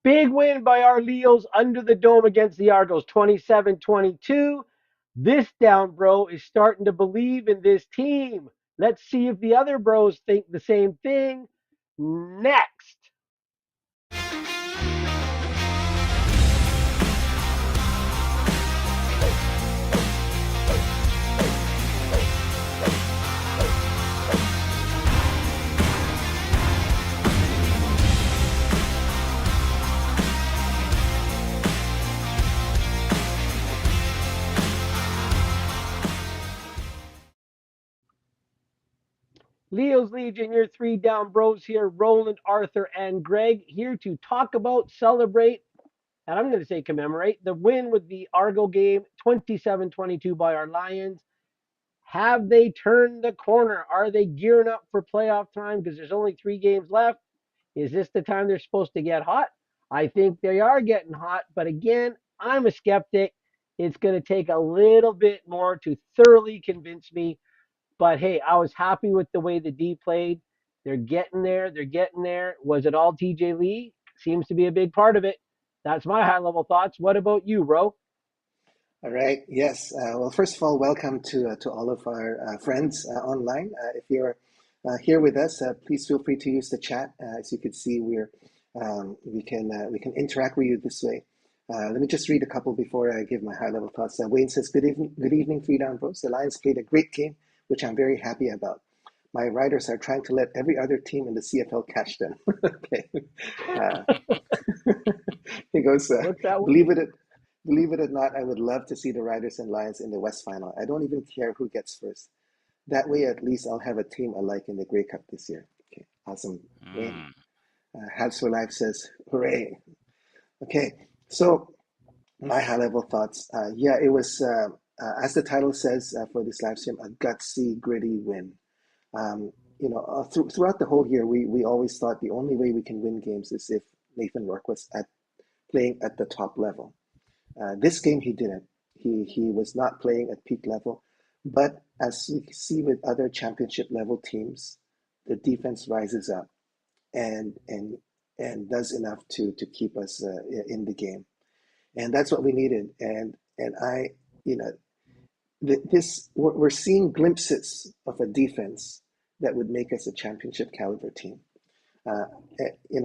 Big win by our Leos under the dome against the Argos, 27-22. This down bro is starting to believe in this team. Let's see if the other bros think the same thing next. Leo's Legion, your three down bros here, Roland, Arthur, and Greg, here to talk about, celebrate, and I'm going to say commemorate, the win with the Argo game, 27-22 by our Lions. Have they turned the corner? Are they gearing up for playoff time? Because there's only 3 games left. Is this the time they're supposed to get hot? I think they are getting hot, but again, I'm a skeptic. It's going to take a little bit more to thoroughly convince me. But hey, I was happy with the way the D played. They're getting there. They're getting there. Was it all TJ Lee? Seems to be a big part of it. That's my high level thoughts. What about you, bro? All right. Yes. Well, first of all, welcome to all of our friends online. If you're here with us, please feel free to use the chat. As you can see, we can interact with you this way. Let me just read a couple before I give my high level thoughts. Wayne says, good evening, Three Down Bros. The Lions played a great game, which I'm very happy about. My writers are trying to let every other team in the CFL catch them. Okay. Uh, he goes, What's that one? believe it Believe it or not, I would love to see the Riders and Lions in the West Final. I don't even care who gets first. That way, at least I'll have a team I like in the Grey Cup this year. Okay, awesome, Wayne. Mm. Habs for Life says, hooray. Okay, so my high level thoughts. Yeah, it was, as the title says for this live stream, a gutsy, gritty win. Throughout the whole year, we always thought the only way we can win games is if Nathan Rourke was playing at the top level. This game he didn't. He was not playing at peak level, but as we see with other championship level teams, the defense rises up and does enough to keep us in the game, and that's what we needed. And I, you know, this we're seeing glimpses of a defense that would make us a championship caliber team. Uh,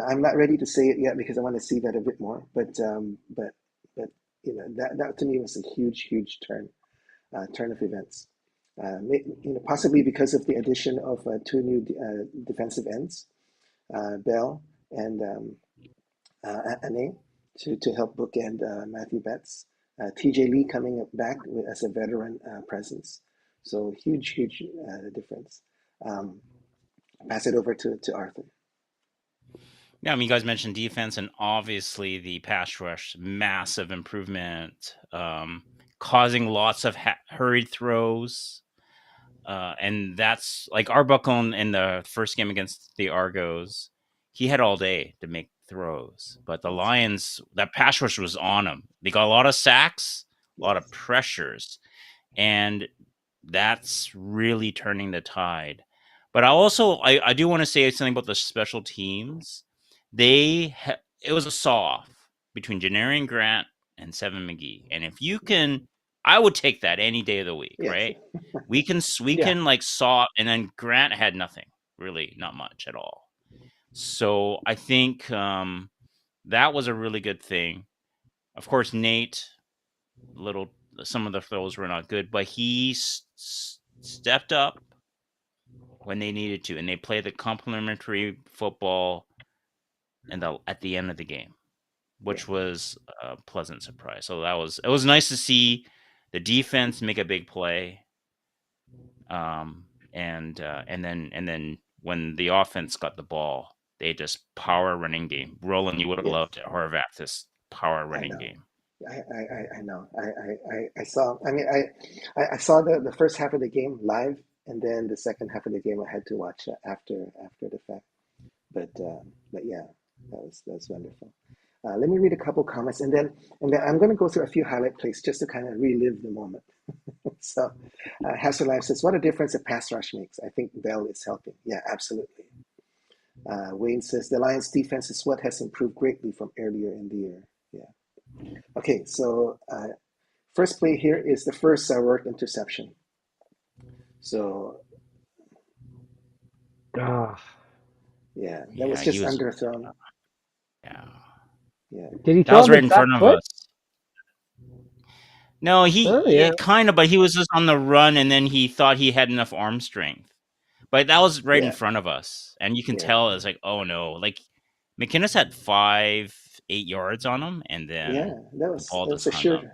I'm not ready to say it yet because I want to see that a bit more. But that to me was a huge turn of events. Possibly because of the addition of two new defensive ends, Bell and Ane, to help bookend Matthew Betts. TJ Lee coming back as a veteran presence. So huge difference. Um, Pass it over to Arthur. Yeah, I mean, you guys mentioned defense, and obviously the pass rush, massive improvement, causing lots of hurried throws. And that's like Arbuckle in the first game against the Argos. He had all day to make throws, but the Lions, that pass rush was on them. They got a lot of sacks, a lot of pressures, and that's really turning the tide. But I do want to say something about the special teams. It was a saw-off between Janarian Grant and Seven McGee, and if you can, I would take that any day of the week, Yes. right? We can Yeah. like saw, and then Grant had nothing, really, not much at all. So I think that was a really good thing. Of course, Nate, some of the throws were not good, but he stepped up when they needed to, and they played the complementary football at the end of the game, which was a pleasant surprise. So it was nice to see the defense make a big play, and then when the offense got the ball, they just power running game. Roland, you would have loved Horvath, this power running game. I know. I saw. I mean, I saw the first half of the game live, and then the second half of the game I had to watch after the fact. But yeah, that was wonderful. Let me read a couple comments, and then I'm going to go through a few highlight plays just to kind of relive the moment. So, Hassellife says, "What a difference a pass rush makes. I think Bell is helping. Yeah, absolutely." Wayne says the Lions' defense is what has improved greatly from earlier in the year. Yeah. Okay, so first play here is the first Rourke interception. So Ah, yeah, that Yeah, was he just was. underthrown. Yeah, Yeah, did he that throw was him right in exact front of foot? us. No, Oh yeah, kind of, but he was just on the run, and then he thought he had enough arm strength. But that was right in yeah, front of us, and you can yeah, tell it's like, oh no, like McInnes had 8 yards on him, and yeah. then That the was ball that was just a hung up.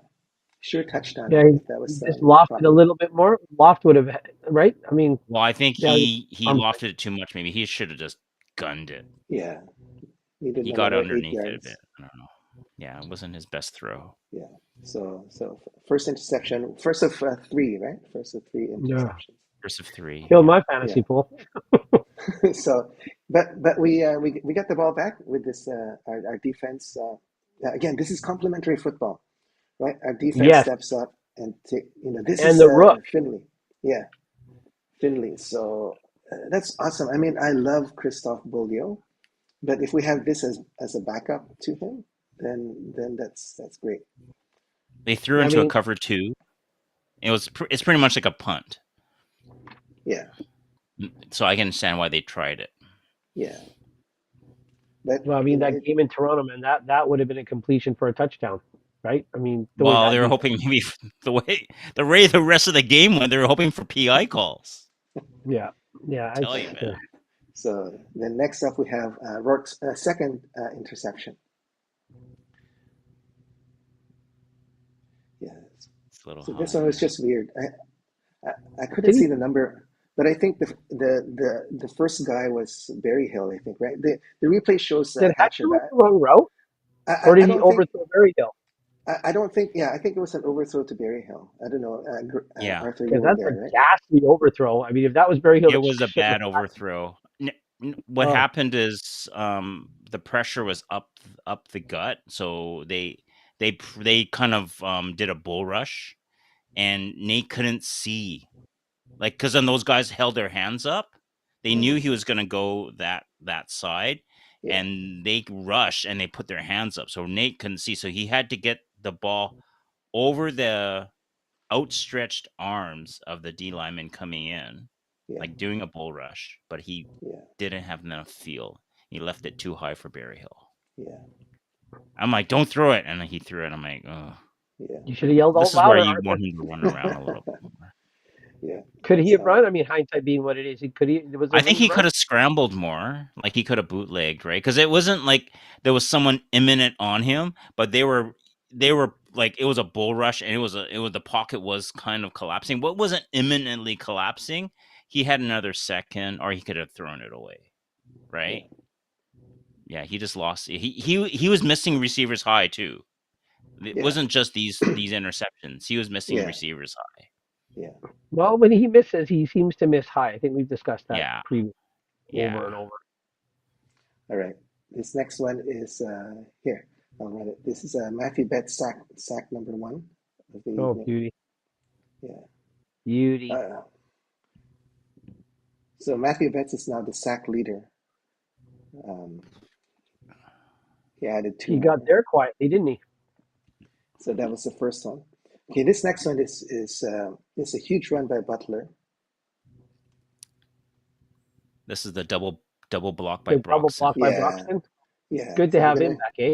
sure touchdown yeah. if that He was just lofted a properly. little bit more. Loft would have right. I mean, Well, I think yeah, he arm lofted it too much. Maybe he should have just gunned it. Yeah, needed He got another eight underneath it a bit. yards. I don't know. Yeah, it wasn't his best throw. Yeah. So first interception, first of three, right? First of three yeah, interceptions. First of 3. killed Yeah. my fantasy Yeah. pool. So, but we got the ball back with this our defense. Again, this is complementary football, right? Our defense Yes, steps up and this and is the Rook. Finley. Yeah, Finley. So that's awesome. I mean, I love Christophe Beaulieu, but if we have this as a backup to him, then that's great. They threw I into a mean, cover 2. It's pretty much like a punt. Yeah, So I can understand why they tried it. yeah. But well, I mean that game in Toronto, man, that would have been a completion for a touchdown, right? I mean, the way Well, that they were defense. hoping maybe the rest of the game went, they were hoping for PI calls. Yeah, yeah. Tell you, man. so then next up we have Rourke's second interception. Yeah. It's a little So high. this one was just weird. I couldn't Did he see the number, but I think the first guy was Barry Hill. I think, right. The replay shows did Hatcher, Hector went but the wrong route, or I did he don't think overthrow Berryhill? I don't think. Yeah, I think it was an overthrow to Barry Hill. I don't know. Yeah. Arthur, you Because were that's a there, right? ghastly overthrow. I mean, if that was Berryhill, It the was a shit was. bad overthrow. What Oh, happened is the pressure was up the gut, so they kind of did a bull rush, and Nate couldn't see, like, because then those guys held their hands up. They knew Mm, he was going to go that side, yeah, and they rushed and they put their hands up, so Nate couldn't see. So he had to get the ball over the outstretched arms of the D lineman coming in, yeah, like doing a bull rush, but he yeah, didn't have enough feel. He left it too high for Barry Hill. yeah, I'm like, don't throw it, and then he threw it. I'm like, oh, yeah, you should have yelled this out is where louder, you Arthur. want him to run around a little bit more. yeah. Could he have So run? I mean, hindsight being what it is, was there I room think to he run? could have scrambled more. Like he could have bootlegged, right? Because it wasn't like there was someone imminent on him, but they were like, it was a bull rush, and it was the pocket was kind of collapsing. What wasn't imminently collapsing? He had another second, or he could have thrown it away, yeah, right? Yeah, he just lost. He was missing receivers high too. It yeah, wasn't just these interceptions. He was missing yeah, receivers high. yeah. Well, when he misses, he seems to miss high. I think we've discussed that Yeah, previously over yeah. and over. All right. This next one is here. I'll run it. This is Matthew Betts sack number one of the Oh, evening. beauty, Yeah. beauty. So Matthew Betts is now the sack leader. He added two He got more. there quietly, didn't he? So that was the first one. Okay, this next one is a huge run by Butler. This is the double block by The double Broxton. block by Yeah, Broxton. yeah. Good to So I'm have him gonna back, eh?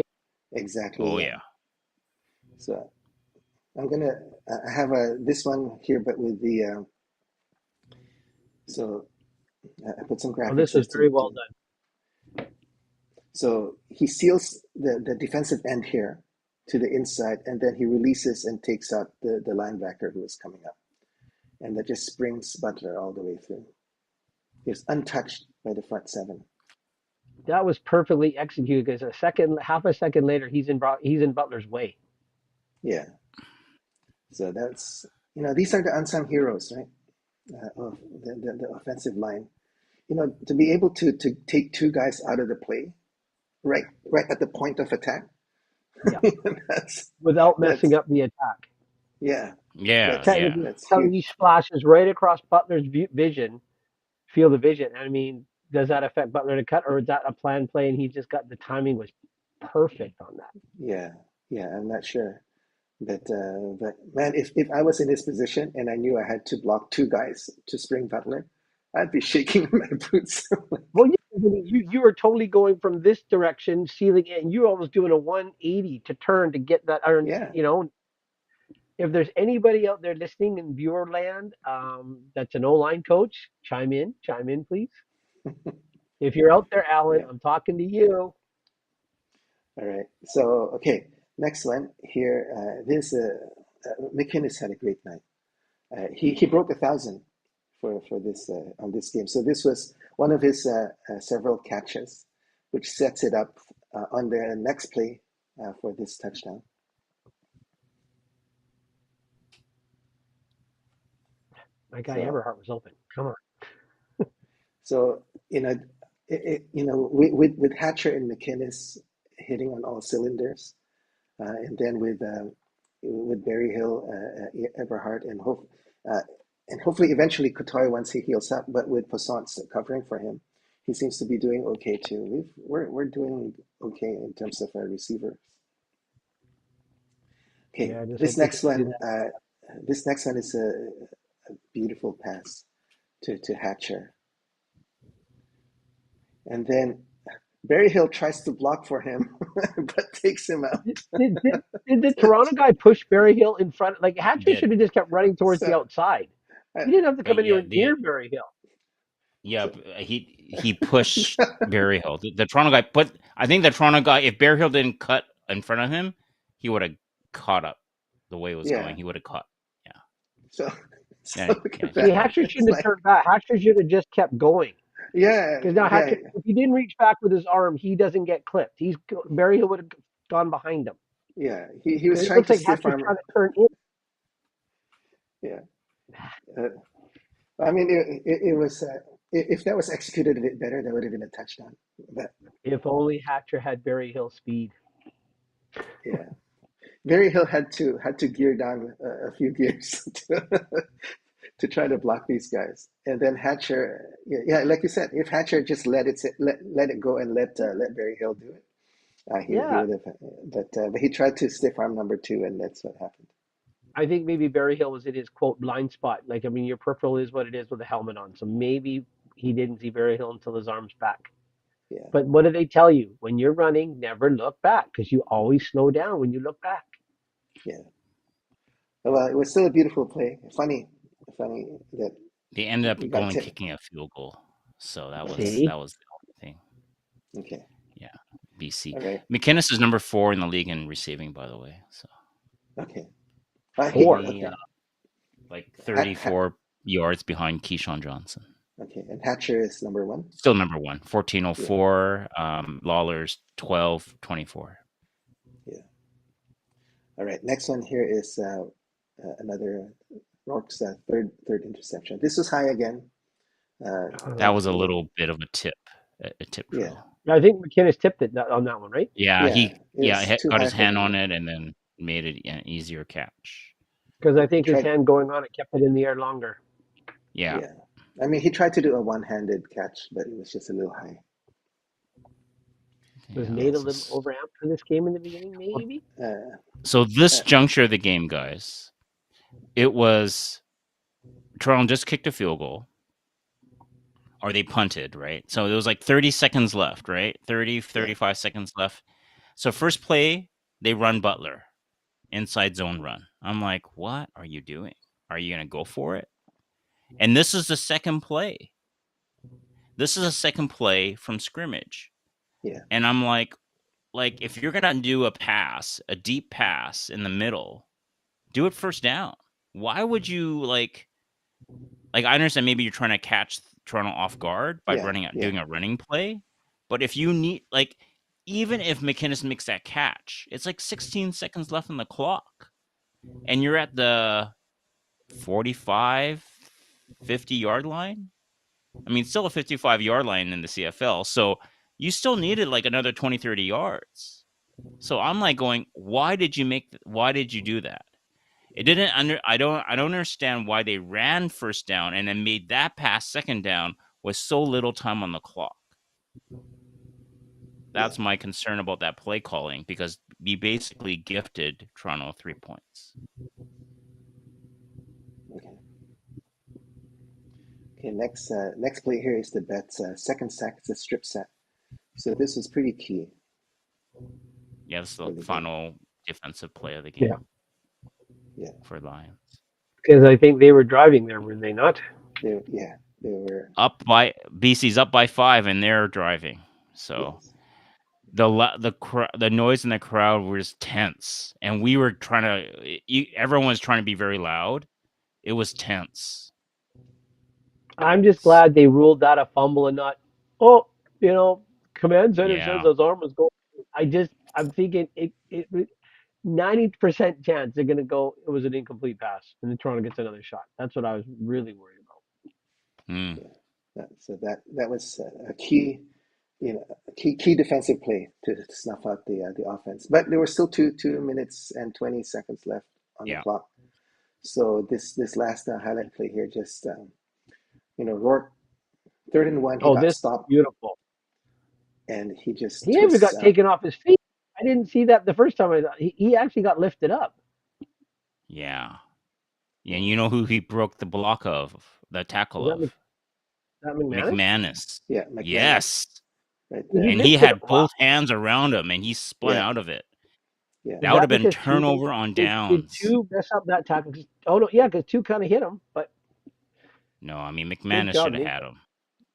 exactly. Oh Yeah. yeah. So I'm gonna I have this one here, but with the so I put some Oh, this graphics was just very well to done. so he seals the defensive end here to the inside, and then he releases and takes out the linebacker who is coming up, and that just springs Butler all the way through. He's untouched by the front seven. That was perfectly executed. Because half a second later, he's in Butler's way. Yeah. So that's these are the unsung heroes, right? Of the offensive line. To be able to take two guys out of the play, right at the point of attack. Yeah, that's without that's messing up the attack. yeah, Yeah, that's yeah. Technically, that's he huge. splashes right across Butler's field of vision. I mean, does that affect Butler to cut, or is that a planned play and he just got the timing was perfect on that? Yeah, yeah, I'm not sure. But man, if I was in his position and I knew I had to block two guys to spring Butler, I'd be shaking my boots. Well, you were totally going from this direction, sealing it, and you were almost doing a 180 to turn to get that iron. Yeah, If there's anybody out there listening in viewer land, that's an O-line coach, chime in, please. If you're out there, Alan, yeah. I'm talking to you. All right. So, okay, next one here. McInnes had a great night. He broke 1,000 for this on this game. So this was one of his several catches, which sets it up on the next play for this touchdown. My guy So, Everhart was open. Come on. so with Hatcher and McInnes hitting on all cylinders, and then with Barry Hill, Everhart, and hopefully eventually Couture once he heals up. But with Poissant covering for him, he seems to be doing okay too. We're doing okay in terms of our receivers. Okay, Yeah, I just this hope we next can do one, that. this next one is a beautiful pass to Hatcher, and then Barry Hill tries to block for him, but takes him out. Did the Toronto guy push Barry Hill in front? Like Hatcher Did should have just kept running towards the So, outside. uh, He didn't have to come right? Yeah, anywhere near Barry Hill. yeah. so He pushed Barry Hill. The Toronto guy, but I think the Toronto guy, if Barry Hill didn't cut in front of him, he would have caught up the way it was yeah, going. He would have caught. Yeah, so yeah, look yeah. at He See, that. pushed. Hatcher It's shouldn't have like turned back. Hatcher should have just kept going. yeah, Because now yeah, Hatcher, if he didn't reach back with his arm, he doesn't get clipped. Barry Hill would have gone behind him. yeah. He was Because it trying looks to like stiff Hatcher's arm. trying to turn in. Yeah. Uh, I mean, it was if that was executed a bit better, that would have been a touchdown. But If only Hatcher had Barry Hill speed. yeah, Barry Hill had to gear down a few gears to try to block these guys. And then Hatcher, yeah, like you said, if Hatcher just let it go and let Barry Hill do it, he Yeah, would have. But he tried to stiff arm number two, and that's what happened. I think maybe Barry Hill was in his quote blind spot. Like, I mean, your peripheral is what it is with a helmet on. So maybe he didn't see Barry Hill until his arm's back. Yeah, But what do they tell you? When you're running, never look back because you always slow down when you look back. yeah. Well, it was still a beautiful play. Funny that They ended we up got going 10. kicking a field goal, so Okay, See? that was the only thing. okay, Yeah, BC. all right, McInnes is number 4 in the league in receiving, by the way. So okay. Four. he Okay. like Hat, hat, 34 yards behind Keyshawn Johnson. okay, and Hatcher is number one. Still number 1, Yeah, 1404. Lawler's 1224. yeah. All right. Next one here is another Rourke's third interception. This was high again. That was a You know, little bit of a tip yeah, drill. I think McKinnis tipped it on that one, right? Yeah, yeah. he It's too got high his for hand on him. it and then made it an easier catch. Because I He think his tried. hand going on it kept it in the air longer. Yeah. Yeah. I mean, he tried to do a one-handed catch, but it was just a little high. Was Yeah, Nate a this little is overamped for this game in the beginning, maybe? Uh, so this uh, juncture of the game, guys, it was Toronto just kicked a field goal or they punted, right? So there was like 30 seconds left, right? 30, yeah, 35 seconds left. So first play, they run Butler, inside zone run. I'm like, what are you doing? Are you going to go for it? And this is the second play. This is a second play from scrimmage. yeah, And I'm like if you're going to do a pass, a deep pass in the middle, do it first down. Why would you I understand maybe you're trying to catch Toronto off guard by yeah, yeah, doing a running play, but if you need even if McInnes makes that catch, it's like 16 seconds left on the clock, and you're at the 45, 50-yard line. I mean, still a 55-yard line in the CFL, so you still needed like another 20, 30 yards. So I'm like going, why did you do that? It didn't I don't understand why they ran first down and then made that pass second down with so little time on the clock. That's Yeah. my concern about that play calling, because we basically gifted Toronto 3 points. Okay. Okay. Next play here is the Bets second sack. It's a strip set. So this was pretty key Yeah, that's for the the game. final defensive play of the Yeah. game Yeah. for Lions. Because I think they were driving there, were they not? They were. BC's up by 5, and they're driving. So Yes. the noise in the crowd was tense, and we were trying to. Everyone was trying to be very loud. It was tense. I'm just glad they ruled that a fumble and not, oh, command center says Yeah. his arm was going. I'm thinking it 90% chance they're going to go, it was an incomplete pass, and then Toronto gets another shot. That's what I was really worried about. Mm. Yeah. So that was a key, key defensive play to snuff out the offense. But there were still 2 minutes and 20 seconds left on the Yeah. clock. So this last highlight play here, just Rourke, 3rd and 1, he Oh, got this stopped beautiful. and he just He even twists got out. taken off his feet. I didn't see that the first time. He actually got lifted up. Yeah. Yeah, And you know who he broke the block of, the tackle Was that, of? that McManus? McManus. yeah, McManus Yes. right He there. And he lifted him. had Wow. both hands around him, and he spun Yeah, out of it. yeah, Is That would that have been because turnover on did downs. two mess up that tackle? Oh no, yeah, because two kind of hit him. But No, I mean, good McManus job, should have Nate. had him.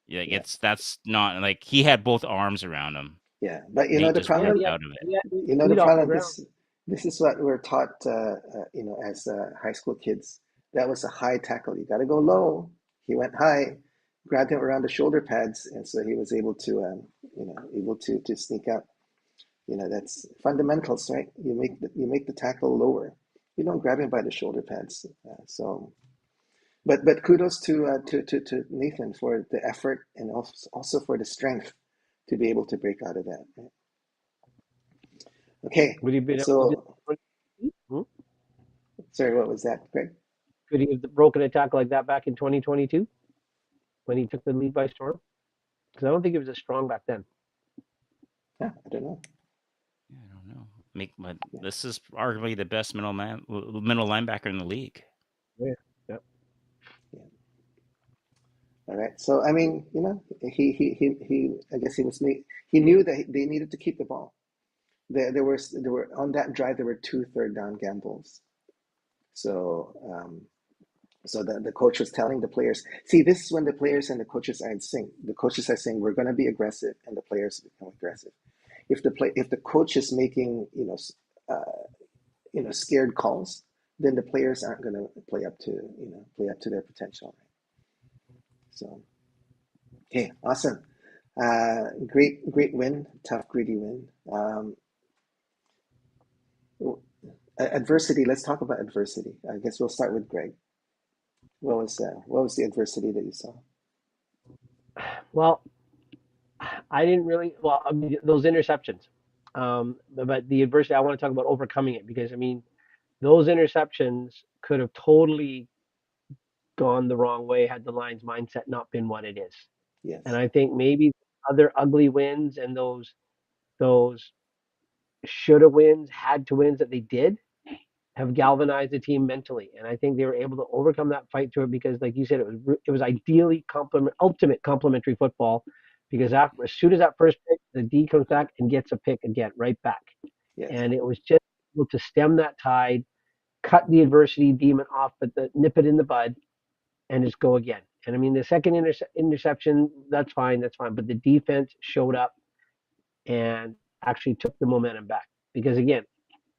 Yeah, yeah, that's not like he had both arms around him. yeah. But Nate the just Yeah, problem, ripped he had, out of it. he had his the feet off the problem. ground. This is what we're taught, as high school kids. That was a high tackle. You got to go low. He went high, grabbed him around the shoulder pads, and so he was able to, able to sneak out. That's fundamentals, right? You make the tackle lower. You don't grab him by the shoulder pads. But kudos to Nathan for the effort and also for the strength to be able to break out of that. Right? Okay, Would he have been able to so do? Hmm? sorry, what was that, Greg? Could he have broken a tackle like that back in 2022 when he took the lead by storm? Because I don't think he was as strong back then. Yeah, I don't know. Yeah, I don't know. This is arguably the best middle linebacker in the league. Yeah. Yeah. Yeah. All right. So I mean, he I guess he knew that they needed to keep the ball. There were on that drive there were 2 third down gambles. So the coach was telling the players, see, this is when the players and the coaches are in sync. The coaches are saying we're going to be aggressive, and the players become aggressive. If the coach is making scared calls, then the players aren't going to play up to their potential. Right? So okay, awesome. Great win, tough, gritty win. Adversity. Let's talk about adversity. I guess we'll start with Greg. What was the adversity that you saw? Well, I didn't really. Well, I mean, those interceptions. But the adversity, I want to talk about overcoming it because I mean, those interceptions could have totally gone the wrong way had the Lions' mindset not been what it is. And Yes, I think maybe other ugly wins and those shoulda wins, had to wins that they did have galvanized the team mentally. And I think they were able to overcome that fight through it because, like you said, it was ideally ultimate complementary football. Because as soon as that first pick, the D comes back and gets a pick again, right back. yes, And it was just able to stem that tide, cut the adversity demon off, but nip it in the bud, and just go again. And I mean, the second interception, that's fine. But the defense showed up and actually took the momentum back. Because again,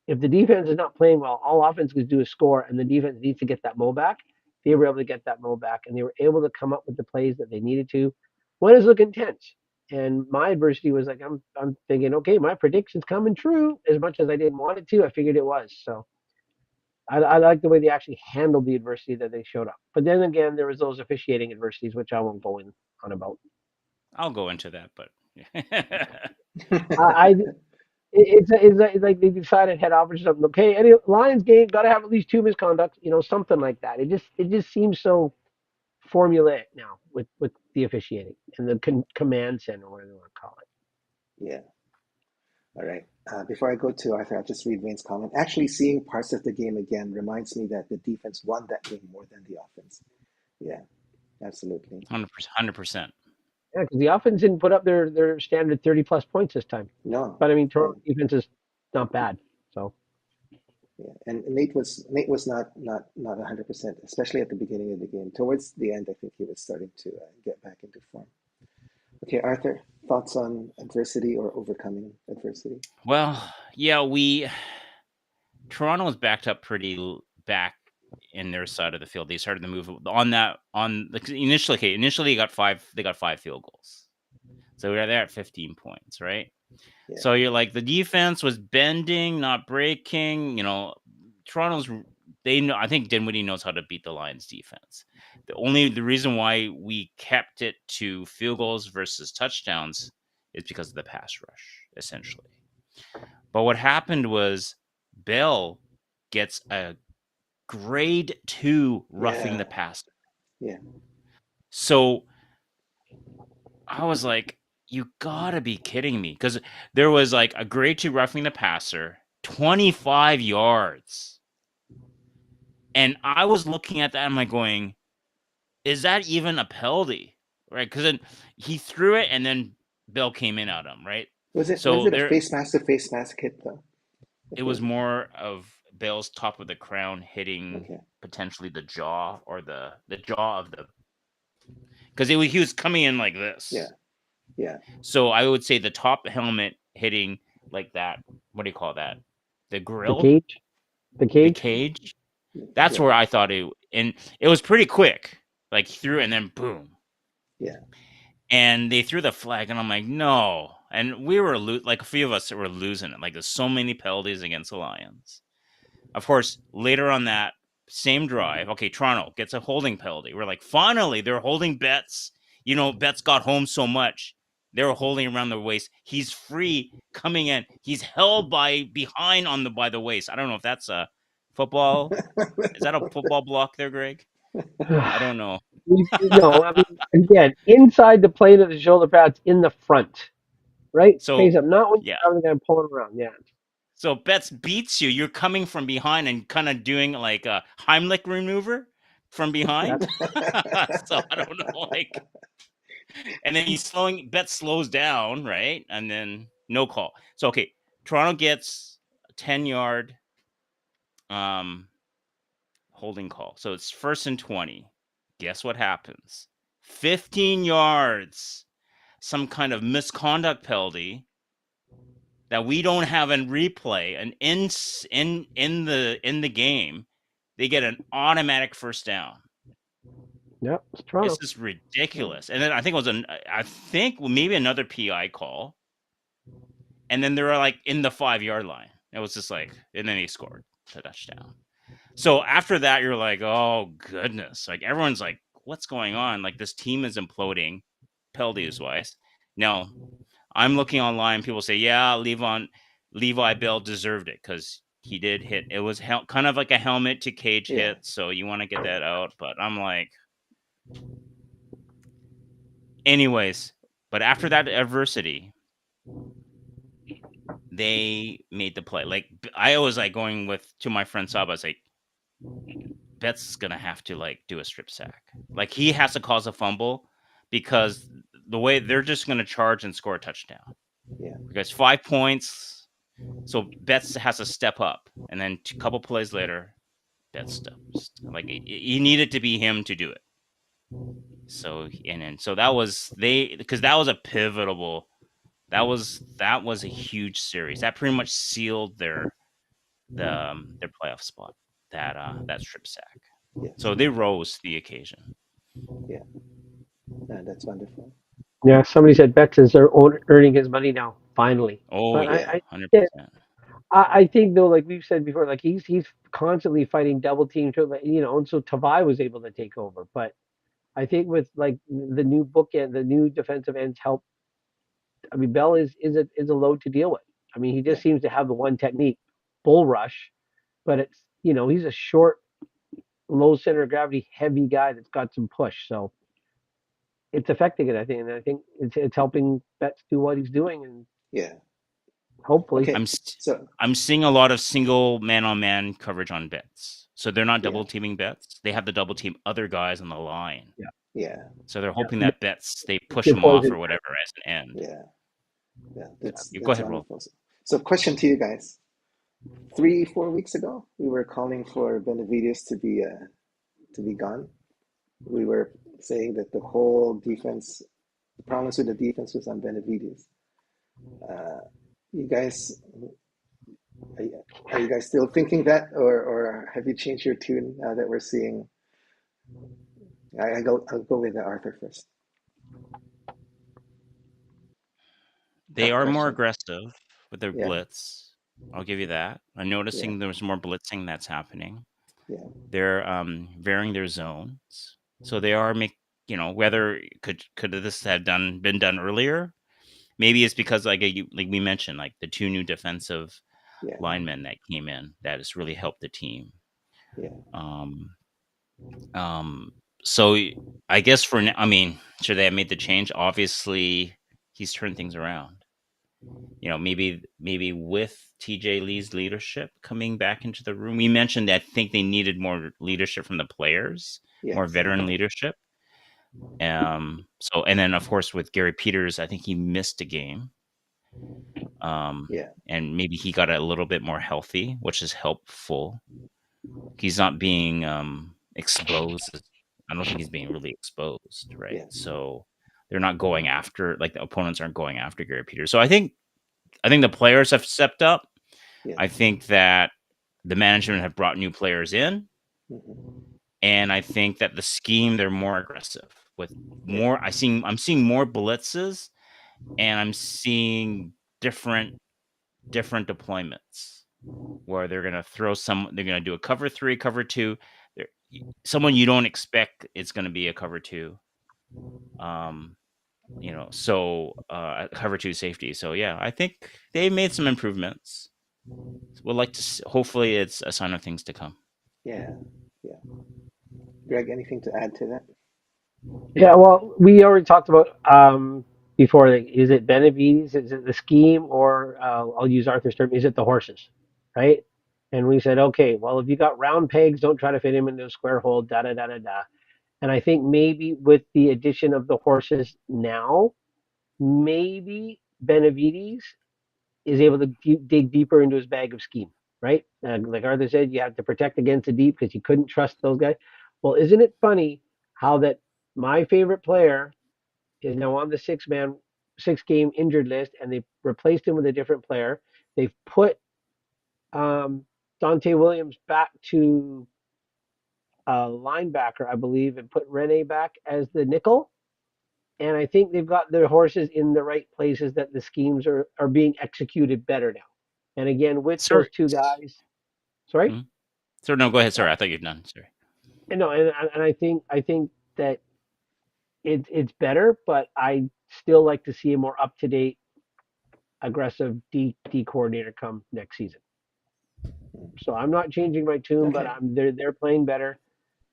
if the defense is not playing well, all offense can do is score, and the defense needs to get that mo back. They were able to get that mo back, and they were able to come up with the plays that they needed to when it's looking tense. And my adversity was like, I'm thinking, okay, my prediction's coming true. As much as I didn't want it to, I figured it was. So I like the way they actually handled the adversity that they showed up. But then again, there was those officiating adversities, which I won't go in on about. I'll go into that, but I it's like they decided head office or something. Okay, any Lions game got to have at least two misconducts, something like that. It just seems so formulaic now with the officiating and the command center, whatever you want to call it. Yeah. All right. Before I go to Arthur, I'll just read Wayne's comment. Actually, seeing parts of the game again reminds me that the defense won that game more than the offense. Yeah, absolutely. 100%. 100%. Yeah, because the offense didn't put up their standard 30 plus points this time. No, But I mean, and Toronto defense is not bad. So yeah, and Nate was not 100%, especially at the beginning of the game. Towards the end, I think he was starting to get back into form. Okay, Arthur, thoughts on adversity or overcoming adversity? Well, yeah, Toronto was backed up pretty back in their side of the field. They started to move on that initially. Okay, initially they got 5 field goals, so we were there at 15 points, right? Yeah, So you're like the defense was bending, not breaking. Toronto's I think Dinwiddie knows how to beat the Lions defense. The reason why we kept it to field goals versus touchdowns is because of the pass rush, essentially. But what happened was Bell gets a grade 2 roughing yeah, the passer. yeah. So I was like, you gotta be kidding me. Because there was like a grade 2 roughing the passer, 25 yards. And I was looking at that and I'm like going, is that even a penalty? Right? Because then he threw it and then Bell came in at him, right? Was So it a face mask to face mask hit though? I it was think. more of Bell's top of the crown hitting Okay. potentially the jaw or the jaw of the, because he was coming in like Yeah, this. yeah, So I would say the top helmet hitting like that. What do you call that? The the grill, cage, the the cage. cage. That's yeah, where I thought and it was pretty quick. Like he threw and then boom, yeah. and they threw the flag, and I'm like, no. And we were like a few of us were losing it. Like there's so many penalties against the Lions. Of course, later on that same drive, okay, Toronto gets a holding penalty. We're like, finally, they're holding Betts. Betts got home so much. They were holding around the waist. He's free coming in. He's held behind by the waist. I don't know if that's a football. Is that a football block there, Greg? I don't know. No, I mean again, inside the plane of the shoulder pads in the front, right? So Face up, not when yeah. you're having to pull it around. Yeah. So Betts beats you. You're coming from behind and kind of doing like a Heimlich maneuver from behind. Yep. So I don't know, like, and then Betts slows down, right? And then no call. So okay, Toronto gets a 10-yard holding call. So it's 1st and 20. Guess what happens? 15 yards. Some kind of misconduct penalty that we don't have in replay, and in the game, they get an automatic first down. Yep. It's It's Toronto. just ridiculous. And then I think maybe another PI call, and then they were like in the 5-yard line. It was just like, and then he scored the touchdown. So after that, you're like, oh goodness, like everyone's like, what's going on? Like this team is imploding, penalties wise. Now I'm looking online. People say, yeah, Levi Bell deserved it because he did hit. It was kind of like a helmet to cage Yeah, hit, so you want to get that out. But I'm like, anyways. But after that adversity, they made the play. Like I was like going to my friend Saba. I was like, Betts is gonna have to like do a strip sack. Like he has to cause a fumble because the way they're just gonna charge and score a touchdown. yeah, Because 5 points. So Betts has to step up, and then a couple plays later, Betts steps. Like he needed to be him to do it. So that was because that was a pivotal. That was a huge series. That pretty much sealed their playoff spot. That strip sack. yeah, So they rose to the occasion. yeah. That's wonderful. Yeah. Somebody said Betts is earning his money now. Finally. Oh But yeah, Yeah, I, 100%. I think though, like we've said before, like he's constantly fighting double team, and so Tavai was able to take over. But I think with like the new bookend, the new defensive ends help. I mean, Bell is a load to deal with. I mean, he yeah, just seems to have the one technique, bull rush, but it's he's a short low center of gravity, heavy guy that's got some push. So it's affecting it, I think, and I think it's helping Betts do what he's doing, and Yeah. hopefully, Okay. So I'm seeing a lot of single man-on-man coverage on Betts. So they're not yeah, double teaming Betts. They have the double team other guys on the line. yeah, So they're hoping yeah, that Betts they push good him point. off or whatever as an end. yeah, yeah. Yeah. You go That's ahead, Roll. wonderful. So, question to you guys: 3-4 weeks ago, we were calling for Benavides to be gone. We were saying that the whole defense, the problems with the defense was on Benavides. You guys, are you guys still thinking that, or have you changed your tune now that we're seeing? I'll go with Arthur first. They Tough are more question. aggressive with their Yeah, blitz. I'll give you that. I'm yeah, noticing there's more blitzing that's happening. yeah, They're varying their zones, so they are whether could this have been done earlier? Maybe it's because like we mentioned, like the two new defensive yeah, linemen that came in that has really helped the team. yeah, Um, so I guess for now, I mean, should they have made the change? Obviously, he's turned things around. Maybe with TJ Lee's leadership coming back into the room. We mentioned that I think they needed more leadership from the players, more yes, veteran leadership. So and then of course with Gary Peters, I think he missed a game. yeah, And maybe he got a little bit more healthy, which is helpful. He's not being exposed. I don't think he's being really exposed, right? yeah, So they're not going after, like the opponents aren't going after Gary Peters. So I think the players have stepped up. yeah. I think that the management have brought new players in, Mhm. and I think that the scheme they're more aggressive with Yeah, more. I'm seeing more blitzes, and I'm seeing different deployments where they're gonna they're gonna do a cover 3, cover 2. Someone you don't expect it's gonna be a cover 2. Um, so cover 2 safety. So yeah, I think they made some improvements. We'll like to hopefully it's a sign of things to come. yeah, yeah. Greg, anything to add to that? Yeah, well, we already talked about before. Like, is it Benavides? Is it the scheme, or I'll use Arthur's term? Is it the horses, right? And we said, okay, well, if you got round pegs, don't try to fit him into a square hole. Da da da da da. And I think maybe with the addition of the horses now, maybe Benavides is able to dig deeper into his bag of scheme, right? Like Arthur said, you have to protect against the deep because you couldn't trust those guys. Well, isn't it funny how that my favorite player is now on the 6-game injured list, and they replaced him with a different player. They've put Dante Williams back to linebacker, I believe, and put Rene back as the nickel. And I think they've got their horses in the right places, that the schemes are being executed better now. And again, with those Sorry. two guys, sorry, So no, go ahead. Sorry, I thought you're done. Sorry. no, and I think that it's better, but I still like to see a more up to date, aggressive D coordinator come next season. So I'm not changing my tune, but Okay. they're playing better.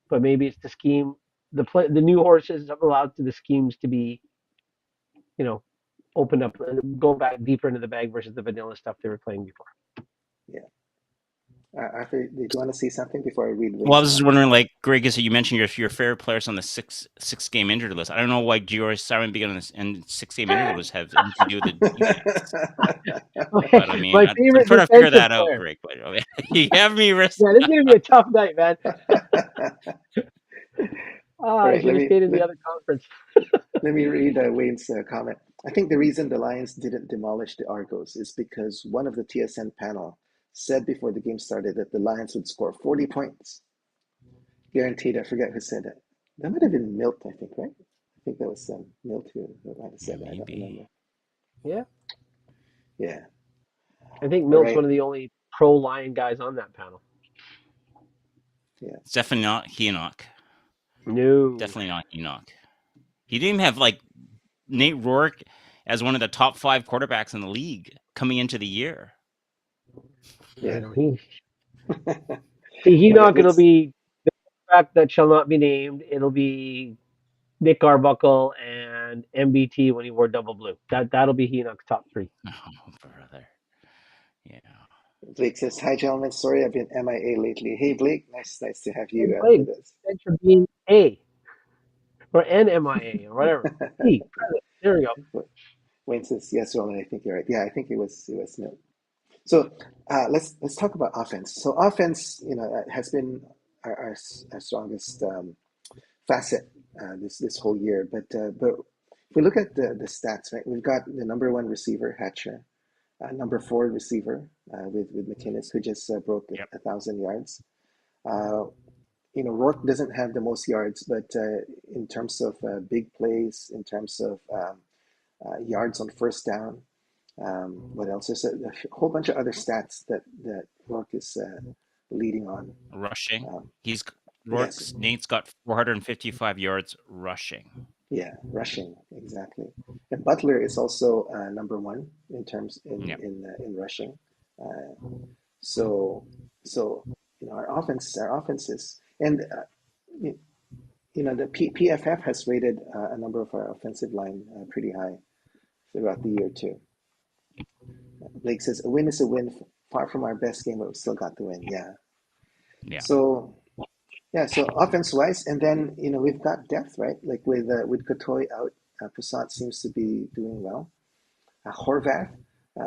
But maybe it's the scheme. The new horses have allowed the schemes to be, you know, opened up, go back deeper into the bag versus the vanilla stuff they were playing before. Yeah. Arthur, did you want to say something before I read Well, I Wayne's was just comment? wondering, like Greg, is you mentioned your favorite players on the six-game injured list. I don't know why Giorgio Simon being on this and 6-game injured list have anything to do with the defense. Okay, But I mean, my I'm favorite trying to figure defensive that out, player. Greg. But you have me risk. Yeah, this is gonna be a tough night, man. All I right, should have stayed in the other conference. let me read Wayne's comment. I think the reason the Lions didn't demolish the Argos is because one of the TSN panel said before the game started that the Lions would score 40 points. Guaranteed. I forget who said that. That might have been Milt, I think, right? I think that was Milt who might have said that. I don't remember. Maybe. Yeah, Yeah. I think All Milt's right. one of the only pro Lion guys on that panel. Yeah. It's definitely not Enoch. No. Definitely not Enoch. He didn't even have like Nate Rourke as one of the top 5 quarterbacks in the league coming into the year. Yeah, Yeah. no, he All right. not gonna be quarterback that shall not be named. It'll be Nick Arbuckle and MBT when he wore double blue. That'll be Enoch's top three. Oh, brother. Yeah. Blake says, "Hi, gentlemen. Sorry I've been MIA lately." Hey, Blake. Nice to have And you Blake, with us. thanks for being A or NMIA or whatever. P. There we go. Wayne says, "Yes, Roland. I think you're right." Yeah, I think it was no. So let's talk about offense. So offense, has been our strongest facet this whole year. But if we look at the stats, right, we've got the number one receiver, Hatcher, number four receiver with McInnes, who just broke Yep. 1,000 yards. Uh, Rourke doesn't have the most yards, but in terms of big plays, in terms of yards on first down, what else? There's a whole bunch of other stats that Rourke is leading on. Rushing. Um, He's yes, Nate's got 455 yards rushing. yeah, rushing exactly. And Butler is also number one in terms Yep. in rushing. Uh, so so our offense is and the PFF has rated a number of our offensive line pretty high throughout the year too. Blake says a win is a win. Far from our best game, but we still got the win. Yeah. Yeah. So yeah. So offense wise, and then we've got depth, right? Like with Kotoy out, Prasad seems to be doing well. Horvath, uh,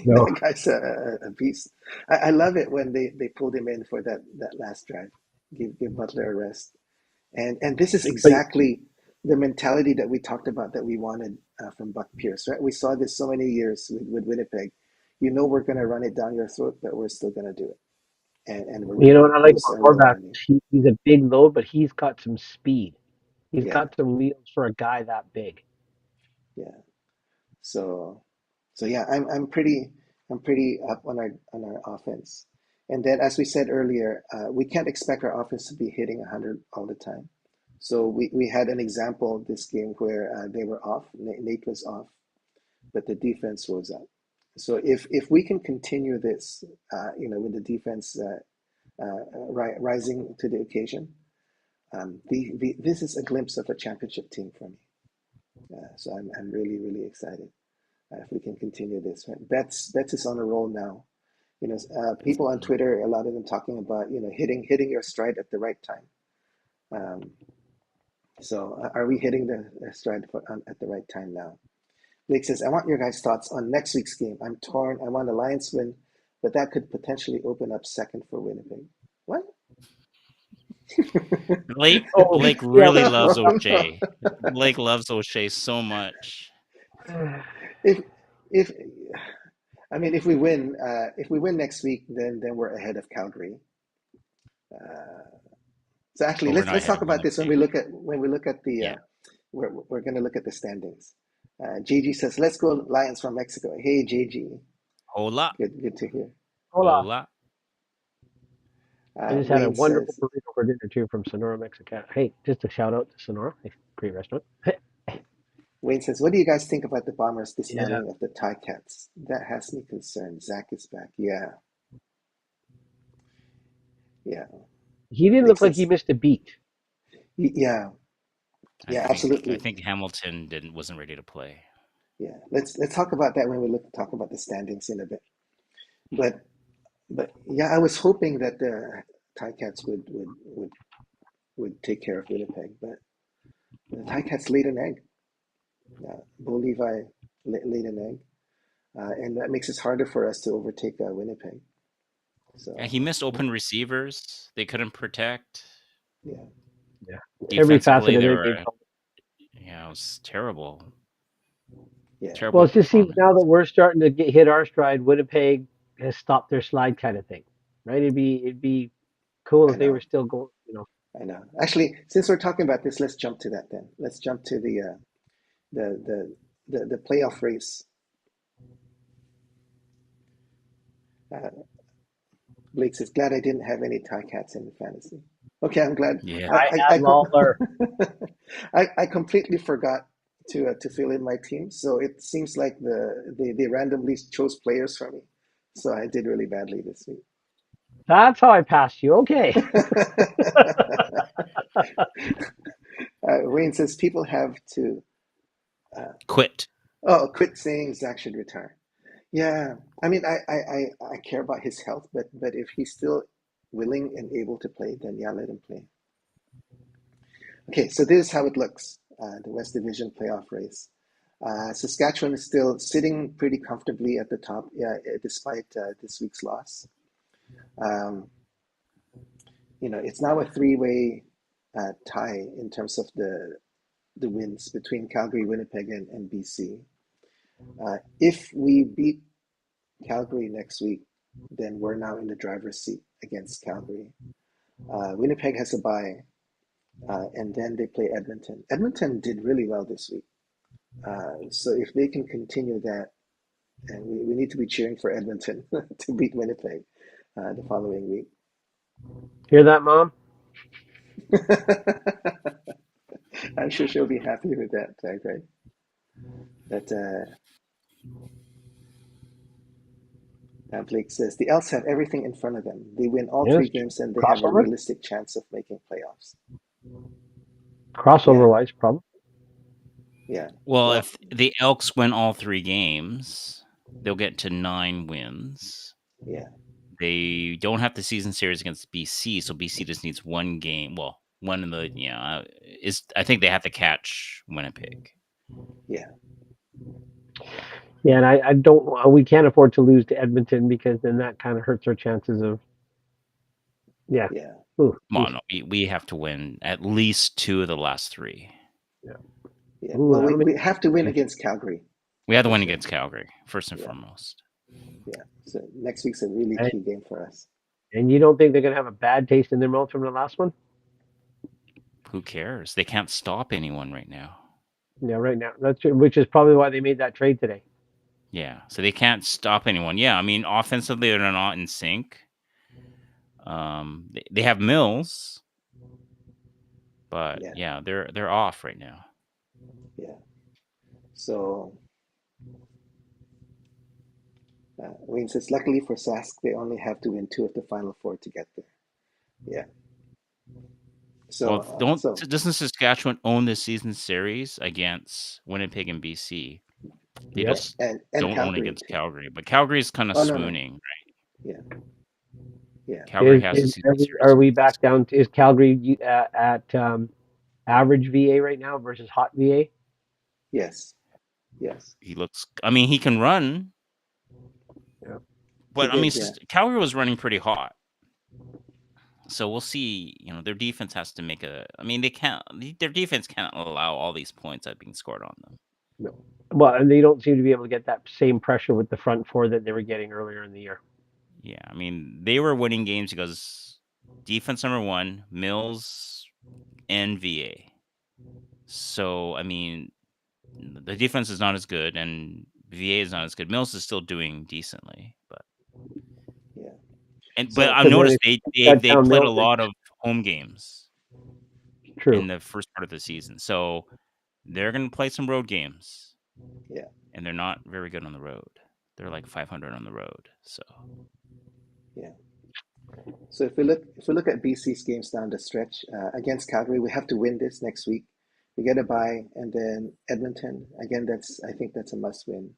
No. that guy's a beast. I love it when they pulled him in for that last drive. Give Butler a rest. And this is But exactly the mentality that we talked about that we wanted from Buck Pierce, right? We saw this so many years with Winnipeg. We're going to run it down your throat, but we're still going to do it. And we're you know winning. what I like Those about are real Horvath? values. He's a big load, but he's got some speed. He's Yeah, got some wheels for a guy that big. yeah. So, so yeah, I'm pretty up on our offense. And then, as we said earlier, we can't expect our offense to be hitting 100 all the time. So we had an example this game where they were off. Nate was off, but the defense was up. So if we can continue this, with the defense rising to the occasion, this is a glimpse of a championship team for me. So I'm really really excited if we can continue this. Right? Betts is on a roll now. People on Twitter, a lot of them talking about hitting your stride at the right time. Um, so are we hitting the stride at the right time now? Blake says, I want your guys' thoughts on next week's game. I'm torn. I want a Lions win, but that could potentially open up second for Winnipeg. What? Oh, Blake yeah. really loves No, no. O'Shea. Blake loves O'Shea so much. If if if we win next week, then we're ahead of Calgary. Uh, so actually, But we're let's not let's ahead talk of about this when Winnipeg. we look at the Yeah. we're going to look at the standings. JG says, "Let's go Lions from Mexico." Hey, JG, Hola. good to hear. Hola. Hola. I just had a Wayne wonderful says, burrito for dinner too from Sonora, Mexico. Hey, just a shout out to Sonora, great restaurant. "What do you guys think about the Bombers Yeah, dismantling of the Ticats? That has me concerned." Zach is back. Yeah, yeah. he didn't Blake look like he says, missed a beat. Yeah, I yeah, think I absolutely. think Hamilton wasn't ready to play. Yeah, let's talk about that when we talk about the standings in a bit. But yeah, I was hoping that the Ticats would take care of Winnipeg, but the Ticats laid an egg. Bo Levi laid an egg, and that makes it harder for us to overtake Winnipeg. Yeah, So he missed open receivers. They couldn't protect. yeah, Yeah, every facet Defensively, of they their were game. it was terrible. yeah, Well, Terrible it just seems now that performance. we're starting to hit our stride. Winnipeg has stopped their slide kind of thing, right? It'd be cool I if they were know, still going. I know. Actually, since we're talking about this, let's jump to that then. Let's jump to the playoff race. Uh, Blake says, "Glad I didn't have any Ticats in the fantasy." Okay, I'm glad. Yeah. I I I, had I, Lawler. I completely forgot to fill in my team, so it seems like they randomly chose players for me. So I did really badly this week. That's how I passed you. Okay. Wayne says people have to Quit. quit saying Zach should retire. Yeah, I mean, I care about his health, but if he's still willing and able to play, then yeah, let him play. Okay, so this is how it looks, the West Division playoff race. Saskatchewan is still sitting pretty comfortably at the top, despite this week's loss. Um, it's now a three-way tie in terms of the wins between Calgary, Winnipeg, and BC. If we beat Calgary next week, then we're now in the driver's seat against Calgary. Winnipeg has a bye, and then they play Edmonton. Edmonton did really well this week. So if they can continue that, and we need to be cheering for Edmonton to beat Winnipeg the following week. Hear that, Mom? I'm sure she'll be happy with that, Greg. But Blake says the Elks have everything in front of them. They win all Yes. three games, and they have a Crossover? realistic chance of making playoffs. Crossover wise, probably. Yeah. Well, if the Elks win all 3 games, they'll get to 9 wins. Yeah. They don't have the season series against BC, so BC just needs 1 game. Well, one of the I think they have to catch Winnipeg. Yeah. Yeah, and I don't. We can't afford to lose to Edmonton because then that kind of hurts our chances of. Yeah. Yeah. Ooh, Well, no, we have to win at least 2 of the last 3. Yeah. Ooh, Well, we have to win against Calgary. We have to win against Calgary first and foremost. Yeah. So next week's a really key game for us. And you don't think they're going to have a bad taste in their mouth from the last one? Who cares? They can't stop anyone right now. Yeah, right now. Which is probably why they made that trade today. Yeah, so they can't stop anyone. Yeah, I mean, offensively, they're not in sync. They have Mills, but yeah, they're off right now. Yeah. So Wayne says, luckily for Sask, they only have to win 2 of the final 4 to get there. Yeah. So, doesn't Saskatchewan own the season series against Winnipeg and BC? They just and don't Calgary own against too. Calgary, but Calgary is kind of swooning, right? Yeah. Calgary has the season series. Are we back down to, is Calgary at average VA right now versus hot VA? Yes. He looks. I mean, he can run. Yeah. But I mean, Calgary was running pretty hot. So we'll see. Their defense has to make a. I mean, they can't. Their defense can't allow all these points that are being scored on them. No. Well, and they don't seem to be able to get that same pressure with the front 4 that they were getting earlier in the year. Yeah, I mean, they were winning games because defense number 1, Mills, and VA. So I mean, the defense is not as good, and VA is not as good. Mills is still doing decently, but but I've noticed they played a lot of home games. True. In the first part of the season, so they're going to play some road games. Yeah, and they're not very good on the road. They're like 500 on the road. So yeah. So if we look at BC's games down the stretch against Calgary, we have to win this next week. We get a bye, and then Edmonton again. I think that's a must win.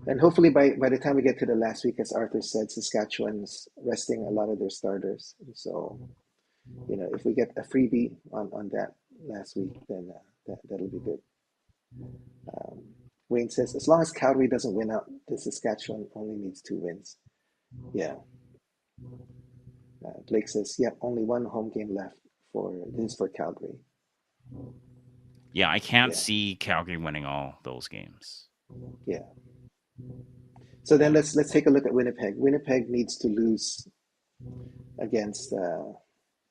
And hopefully by the time we get to the last week, as Arthur said, Saskatchewan's resting a lot of their starters. So, if we get a freebie on that last week, then that'll be good. Wayne says, as long as Calgary doesn't win out, the Saskatchewan only needs 2 wins. Yeah. Blake says, yep, only 1 home game left for Calgary. Yeah, I can't see Calgary winning all those games. Yeah. So then let's take a look at Winnipeg. Winnipeg needs to lose against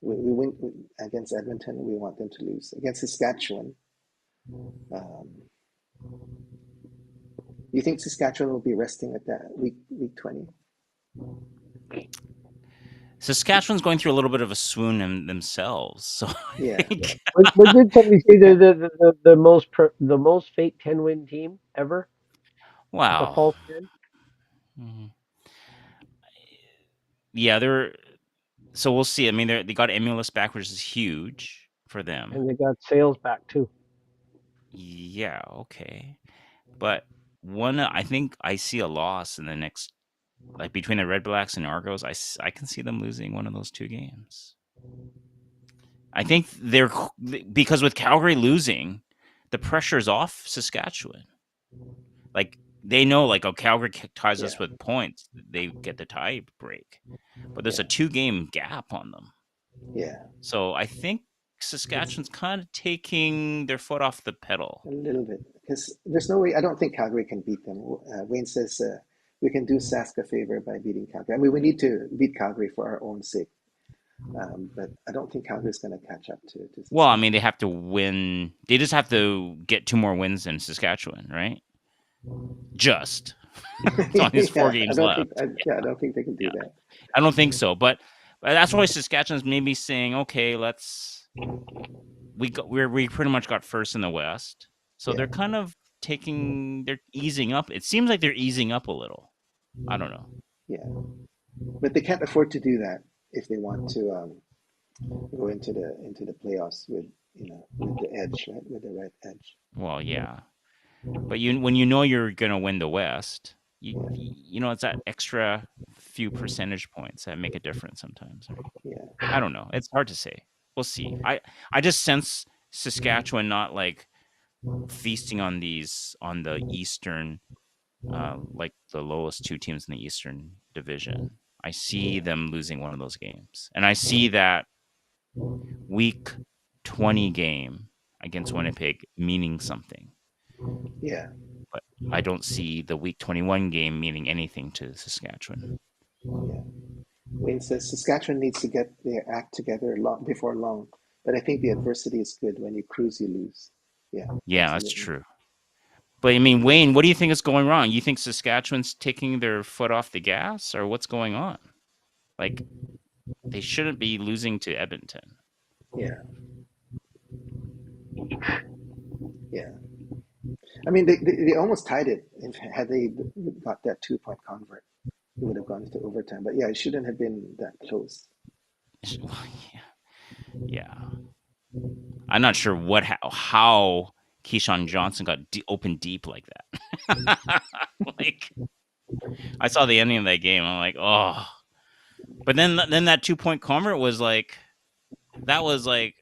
we win against Edmonton. We want them to lose against Saskatchewan. You think Saskatchewan will be resting at that week 20? Saskatchewan's going through a little bit of a swoon themselves. So yeah. But did somebody say they're the most fake 10-win team ever? Wow. The false 10? Mm-hmm. Yeah, So we'll see. I mean, they got Emulus back, which is huge for them. And they got sales back too. Yeah, okay. But I think I see a loss in the next, like between the Red Blacks and Argos. I can see them losing one of those two games. I think because with Calgary losing, the pressure's off Saskatchewan. Like they know, like, oh, Calgary ties us with points, they get the tie break, but there's a 2-game gap on them. Yeah. So I think Saskatchewan's kind of taking their foot off the pedal. A little bit, because there's no way. I don't think Calgary can beat them. Wayne says we can do Sask a favor by beating Calgary. I mean, we need to beat Calgary for our own sake, but I don't think Calgary's going to catch up to Saskatchewan. Well, I mean, they have to win. They just have to get 2 more wins than Saskatchewan, right? Just it's on these 4 games left. I don't think they can do that. I don't think so, but that's why Saskatchewan's maybe saying, okay, we pretty much got first in the West, so they're kind of they're easing up. It seems like they're easing up a little. I don't know. Yeah, but they can't afford to do that if they want to go into the playoffs with the edge, right? With the right edge. Well, yeah, but when you know you're gonna win the West, you know it's that extra few percentage points that make a difference sometimes. Right? Yeah, I don't know. It's hard to say. We'll see. I just sense Saskatchewan not like feasting on the Eastern, like the lowest 2 teams in the Eastern Division. I see them losing one of those games, and I see that Week 20 game against Winnipeg meaning something. Yeah, but I don't see the Week 21 game meaning anything to Saskatchewan. Yeah. Wayne says Saskatchewan needs to get their act together before long, but I think the adversity is good. When you cruise, you lose. Yeah, yeah, absolutely. That's true. But I mean, Wayne, what do you think is going wrong? You think Saskatchewan's taking their foot off the gas, or what's going on? Like, they shouldn't be losing to Edmonton. Yeah. Yeah. I mean, they almost tied it. Had they got that 2-point convert, it would have gone into overtime. But yeah, it shouldn't have been that close. Yeah. I'm not sure how Keyshawn Johnson got open deep like that. Like, I saw the ending of that game. I'm like, oh. But then that 2-point convert was like, that was like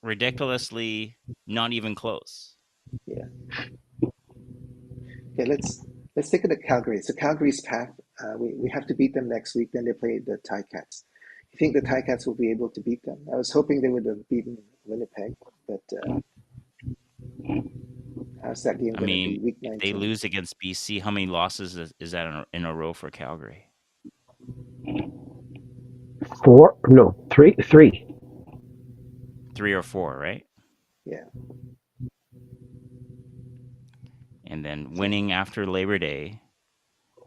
ridiculously not even close. Yeah. Okay, let's take it at Calgary. So Calgary's path, we have to beat them next week. Then they play the Ticats. You think the Ticats will be able to beat them? I was hoping they would have beaten Winnipeg, but how's that game going to be? Week 19. If they lose against BC, how many losses is that in a row for Calgary? 4? No, 3. 3. 3 or 4, right? Yeah. And then winning after Labor Day.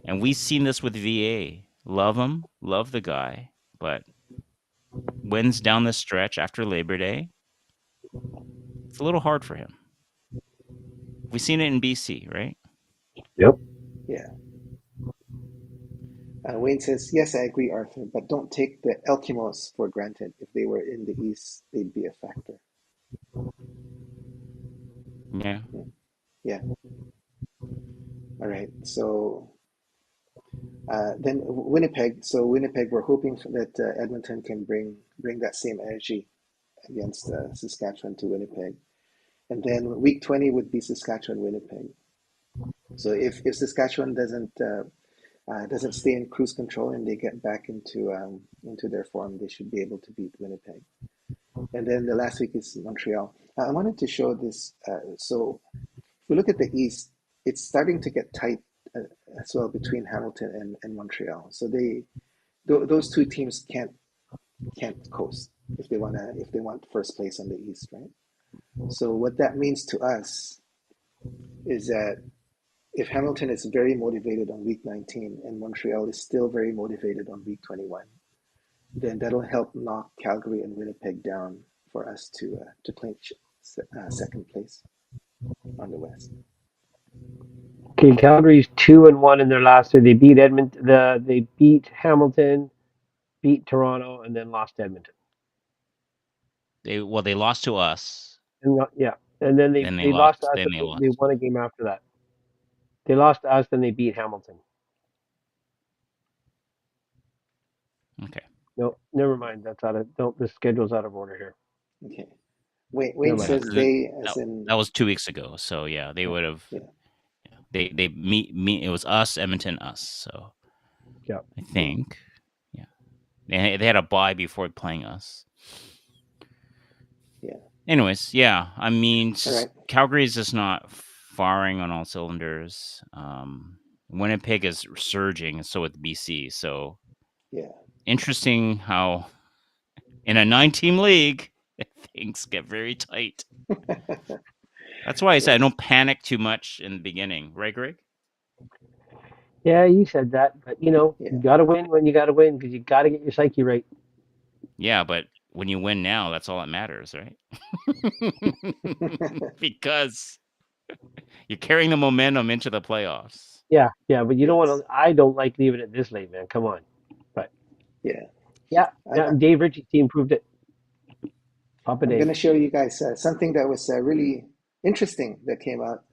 And we've seen this with VA. Love him, love the guy, but wins down the stretch after Labor Day, it's a little hard for him. We've seen it in BC, right? Yep. Yeah. Wayne says, yes, I agree, Arthur, but don't take the Eskimos for granted. If they were in the East, they'd be a factor. Yeah. Yeah. All right. So then Winnipeg. So Winnipeg, we're hoping that Edmonton can bring that same energy against Saskatchewan to Winnipeg. And then week 20 would be Saskatchewan-Winnipeg. So if Saskatchewan doesn't stay in cruise control and they get back into their form, they should be able to beat Winnipeg. And then the last week is Montreal. I wanted to show this. So if we look at the East, it's starting to get tight as well between Hamilton and Montreal. So those two teams can't coast if they want first place on the East, right? So what that means to us is that if Hamilton is very motivated on week 19 and Montreal is still very motivated on week 21, then that'll help knock Calgary and Winnipeg down for us to clinch second place on the West. Okay, Calgary's 2-1 in their last 3. They beat Edmonton. They beat Hamilton, beat Toronto, and then lost to Edmonton. They lost to us. And yeah, and then Then they lost to us. Then they And they lost. won a game after that. They lost to us, then they beat Hamilton. Okay. No, never mind. That's out of don't. The schedule's out of order here. Okay. Wayne Never mind. Yeah, says 'cause they, as in that was 2 weeks ago. So yeah, they yeah, would have. yeah, They meet. It was us, Edmonton, us. So Yeah. I think, yeah, they had a bye before playing us. yeah. Anyways, yeah, I mean, All right. Calgary is just not firing on all cylinders. Winnipeg is surging, so with BC. So Yeah. interesting how in a 9-team league things get very tight. That's why I said I Yes. don't panic too much in the beginning, right, Greg? Yeah, you said that, but you Yeah. got to win when you got to win because you got to get your psyche right. Yeah, but when you win now, that's all that matters, right? Because you're carrying the momentum into the playoffs. Yeah, but you don't want Yes. to. I don't like leaving it this late, man. Come on. But Yeah. yeah, I, Dave Ritchie's team proved it. Papa I'm going Dave. to show you guys something that was really interesting that came out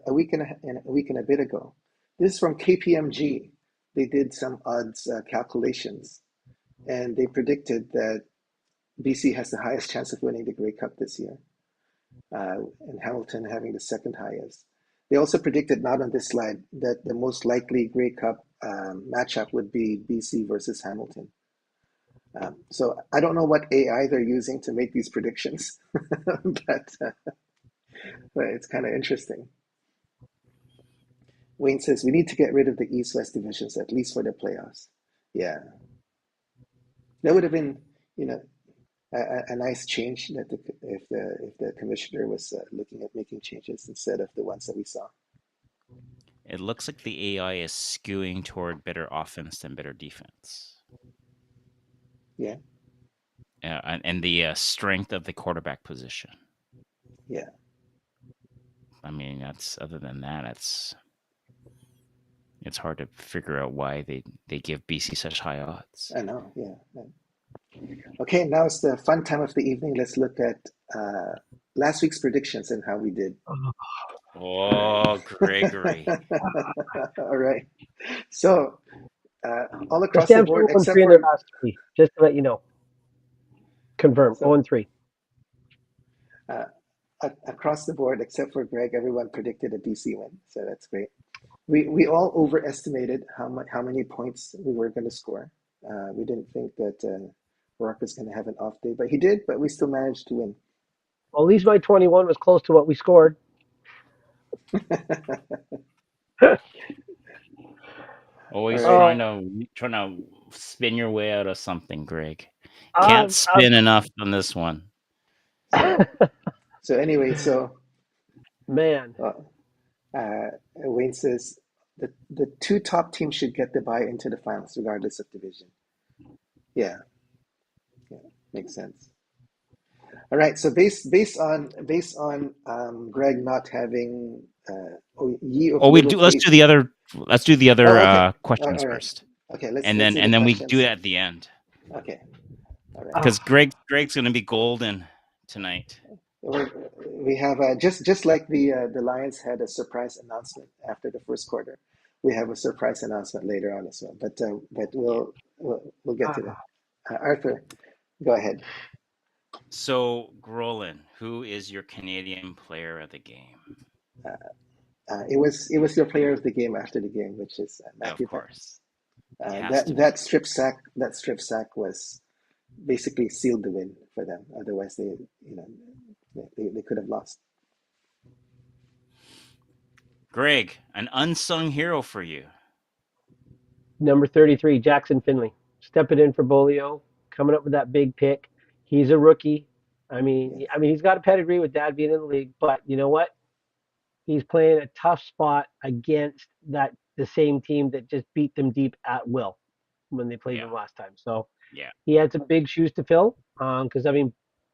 a week and a bit ago. This is from KPMG. They did some odds calculations, and they predicted that BC has the highest chance of winning the Grey Cup this year, and Hamilton having the second highest. They also predicted, not on this slide, that the most likely Grey Cup matchup would be BC versus Hamilton. So I don't know what AI they're using to make these predictions, but it's kind of interesting. Wayne says we need to get rid of the East-West divisions at least for the playoffs. Yeah, that would have been, you know, a nice change that if the commissioner was looking at making changes instead of the ones that we saw. It looks like the AI is skewing toward better offense than better defense. Yeah, And the strength of the quarterback position. yeah. I mean, other than that, it's hard to figure out why they give BC such high odds. I know. Yeah. Okay, now it's the fun time of the evening. Let's look at last week's predictions and how we did. Oh, Gregory. All right. So all The across the Stamps are board, 0 except 3 in their for last three, just to let you know. Confirm so 0-3. uh, across the board, except for Greg, everyone predicted a BC win. So that's great. We all overestimated how many points we were going to score. We didn't think that Rourke was going to have an off day, but he did. But we still managed to win. Well, at least my 21 was close to what we scored. Always All right. trying to spin your way out of something, Greg. Uh, Can't spin enough on this one. So anyway, so man, Wayne says the two top teams should get the bye into the finals, regardless of division. Yeah, makes sense. All right, so based on Greg not having ye of We little do. Let's faith. do the other. Let's do the other Oh, okay. questions All right. first, Okay, let's and do the then we do questions. it at the end. Okay. All right. Because Greg's going to be golden tonight. We have just like the Lions had a surprise announcement after the first quarter. We have a surprise announcement later on as well. But we'll get to that. Arthur, go ahead. So, Grolin, who is your Canadian player of the game? It was your player of the game after the game, which is Of Matthew course. That strip sack was basically sealed the win for them. Otherwise, they could have lost. Greg, an unsung hero for you. number 33, Jackson Finley, stepping in for Bolio, coming up with that big pick. He's a rookie. I mean, Yes. he's got a pedigree with Dad being in the league, but you know what? He's playing a tough spot against the same team that just beat them deep at will when they played them last time. So Yeah. he had some big shoes to fill. Because I mean,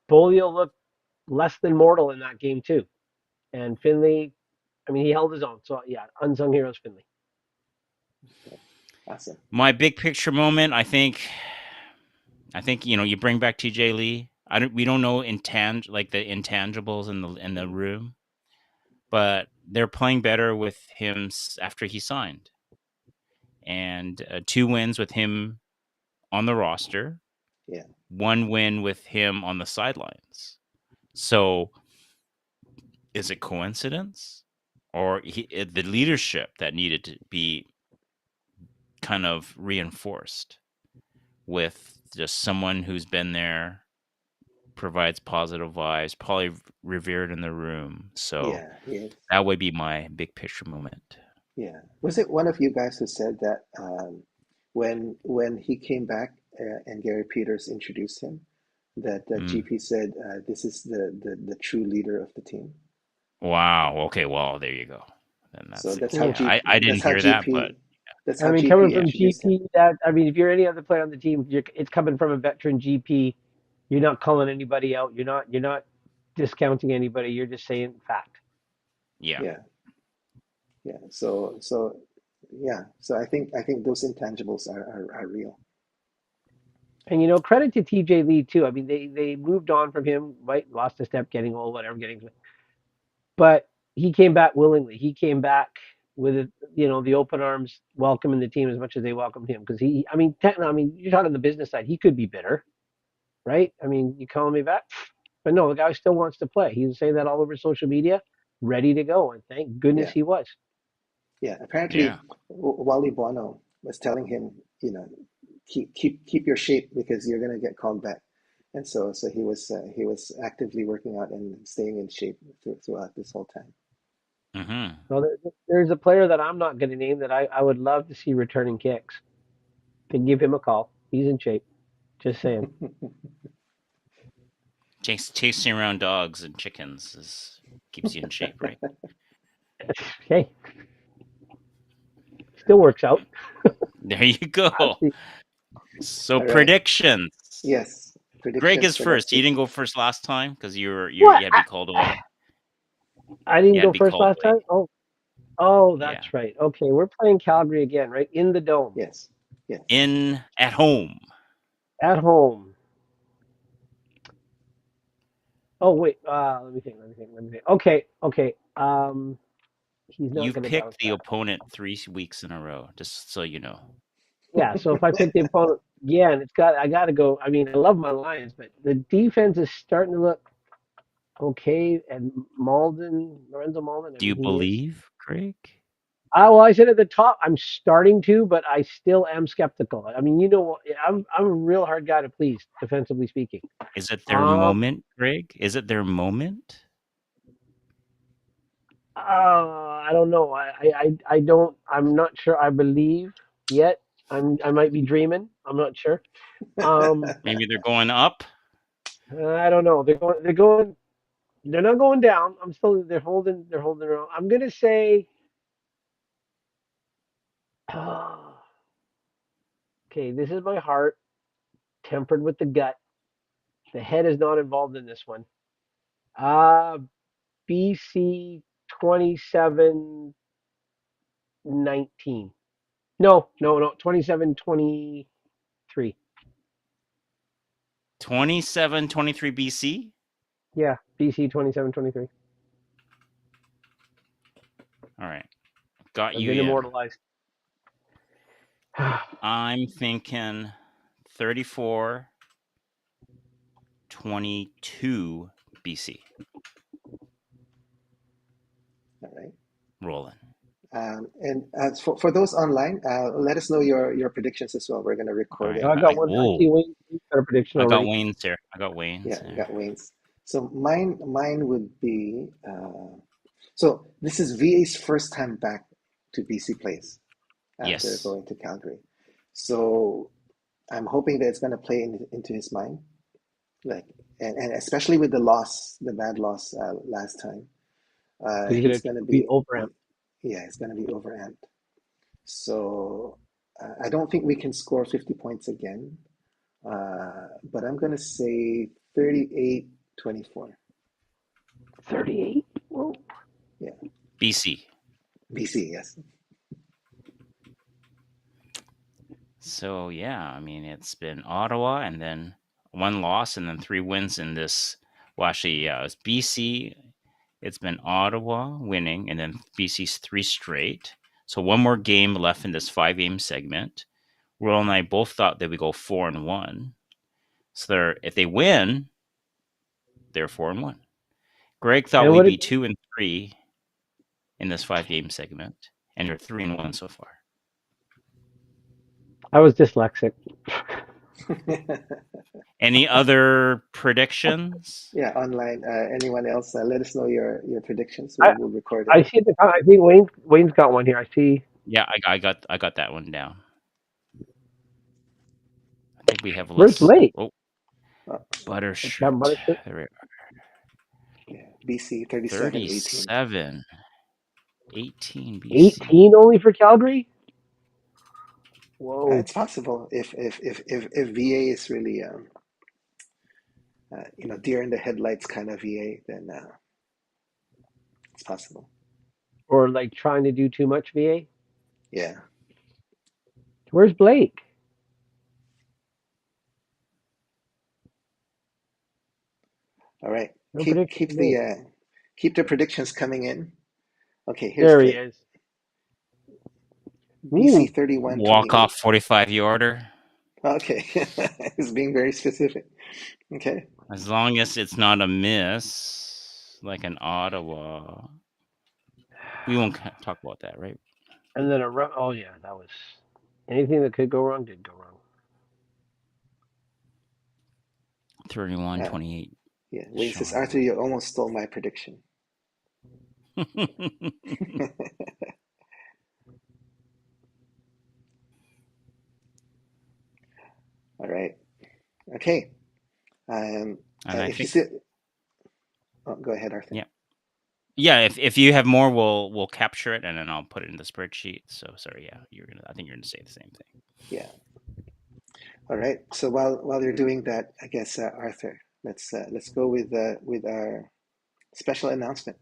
Bolio looked less than mortal in that game too, and Finley, I mean, he held his own. So yeah, unsung heroes Finley. Awesome. My big picture moment, I think you bring back TJ Lee. We don't know the intangibles in the room, but they're playing better with him after he signed, and 2 wins with him on the roster, Yeah. 1 win with him on the sidelines. So, is it coincidence, or the leadership that needed to be kind of reinforced with just someone who's been there, provides positive vibes, probably revered in the room. So Yes. that would be my big picture moment. Yeah. Was it one of you guys who said that when he came back and Gary Peters introduced him, that GP said this is the true leader of the team? Wow. Okay. Well, there you go. Then So that's that's how Yeah. GP I didn't hear that, but that's I how mean, coming GP from introduced him. GP, if you're any other player on the team, it's coming from a veteran GP. You're not calling anybody out. You're not discounting anybody. You're just saying fact. yeah. Yeah. Yeah. So yeah. So I think those intangibles are real. And credit to TJ Lee too. I mean, they moved on from him, right? Lost a step, getting old, whatever, but he came back willingly. He came back with the open arms, welcoming the team as much as they welcomed him. Because you're talking the business side. He could be bitter, right? I mean, you calling me back, but no, the guy still wants to play. He was saying that all over social media, ready to go, and thank goodness Yeah. he was. Yeah. Yeah. Apparently, Wally Bono was telling him, keep your shape because you're gonna get called back. And so he was actively working out and staying in shape throughout this whole time. Mm-hmm. So there's a player that I'm not going to name that I would love to see returning kicks. Can give him a call. He's in shape. Just saying. Chasing around dogs and chickens keeps you in shape, right? Hey, still works out. There you go. So All right. predictions. Yes. Greg Predictions is for next first. You week. didn't go first last time because What? you had to be called away. I You didn't had to go be first called last away. time. Oh, Yeah. that's right. Okay, we're playing Calgary again, right? In the dome, Yes. Yes. At home. at home. Oh wait, let me think. Okay. He's not You've going to bounce picked the back. opponent 3 weeks in a row, just so you know. Yeah. So if I pick the opponent, yeah, and I got to go. I mean, I love my Lions, but the defense is starting to look okay. And Lorenzo Malden. I Do you mean, he is. believe, Greg? Well, I said at the top, I'm starting to, but I still am skeptical. I mean, I'm a real hard guy to please, defensively speaking. Is it their Um, moment, Greg? Is it their moment? I don't know. I don't. I'm not sure. I believe yet. I might be dreaming. I'm not sure. Um, Maybe they're going up? I don't know. They're going. They're not going down. I'm still. They're holding. They're holding their own. I'm gonna say. Okay, this is my heart tempered with the gut. The head is not involved in this one. Uh, BC 27-19. No. 27-23. 27-23 BC? Yeah, BC 27-23. All right. Got I've you been in. immortalized. I'm thinking 34-22 BC. All right. Rolling. And for those online, let us know your predictions as well. We're going to All record right. it. I got one. I Whoa. see Wayne got a prediction I got already. Wayne's there. Yeah, there. got Wayne's. So mine would be so this is VA's first time back to BC Place after Yes. going to Calgary. So I'm hoping that it's going to play into his mind, like and especially with the bad loss last time. He's He's gonna going to be be overamped. yeah, it's going to be overamped. So I don't think we can score 50 points again. But I'm going to say 38-24. 38. Whoa. Yeah, BC. BC, yes. So yeah, I mean, it's been Ottawa and then 1 loss and then 3 wins in this. Well, actually, yeah, it's BC. It's been Ottawa winning and then BC's 3 straight. So 1 more game left in this 5-game segment. Will and I both thought they would go 4-1. So if they win, they're 4-1. Greg thought And we'd what be it, 2-3 in this 5-game segment, and you're 3-1 so far. I was dyslexic. Any other predictions? Yeah, online. Anyone else? Let us know your predictions. I We'll record it. I see the. I think Wayne's got one here. I see. Yeah, I got that one down. I think we have Where's less. Blake? Oh, butter That shirt. shirt? There we are. Yeah, BC 37-18. 37-18 BC. 18 only for Calgary. Whoa. It's possible if VA is really deer in the headlights kind of VA, then it's possible. Or like trying to do too much VA. Yeah. Where's Blake? All right. No Keep prediction keep for me. keep the predictions coming in. Okay, here's There he Greg. is. BC Ooh. 31-28. Walk off 45 yarder. Okay. He's being very specific. Okay. As long as it's not a miss, like an Ottawa. We won't talk about that, right? And then a run. Oh yeah, that was anything that could go wrong did go wrong. 31-28. Yeah. Wayne says, Arthur, you almost stole my prediction. All right. Okay. And I If you think, see, go ahead, Arthur. yeah. Yeah, if you have more, we'll capture it and then I'll put it in the spreadsheet. So sorry, yeah, I think you're gonna say the same thing. Yeah. All right. So while you're doing that, I guess Arthur, let's go with our special announcement.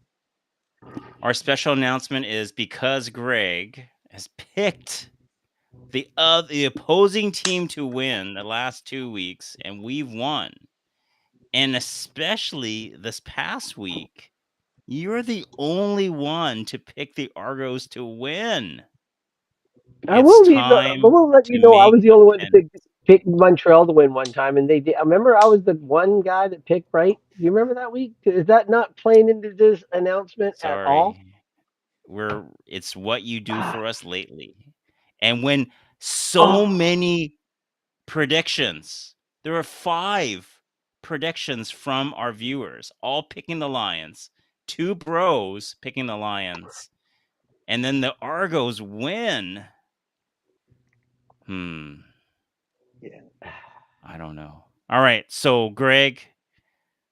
Our special announcement is because Greg has picked the opposing team to win the last 2 weeks, and we've won. And especially this past week, you're the only one to pick the Argos to win. I will let you know I was the only one to pick Montreal to win one time, and they did. I remember I was the one guy that picked right. Do you remember that week? Is that not playing into this announcement at all? It's what you do for us lately. And when so many predictions, there are 5 predictions from our viewers, all picking the Lions, 2 bros picking the Lions, and then the Argos win. Yeah. I don't know. All right, so Greg,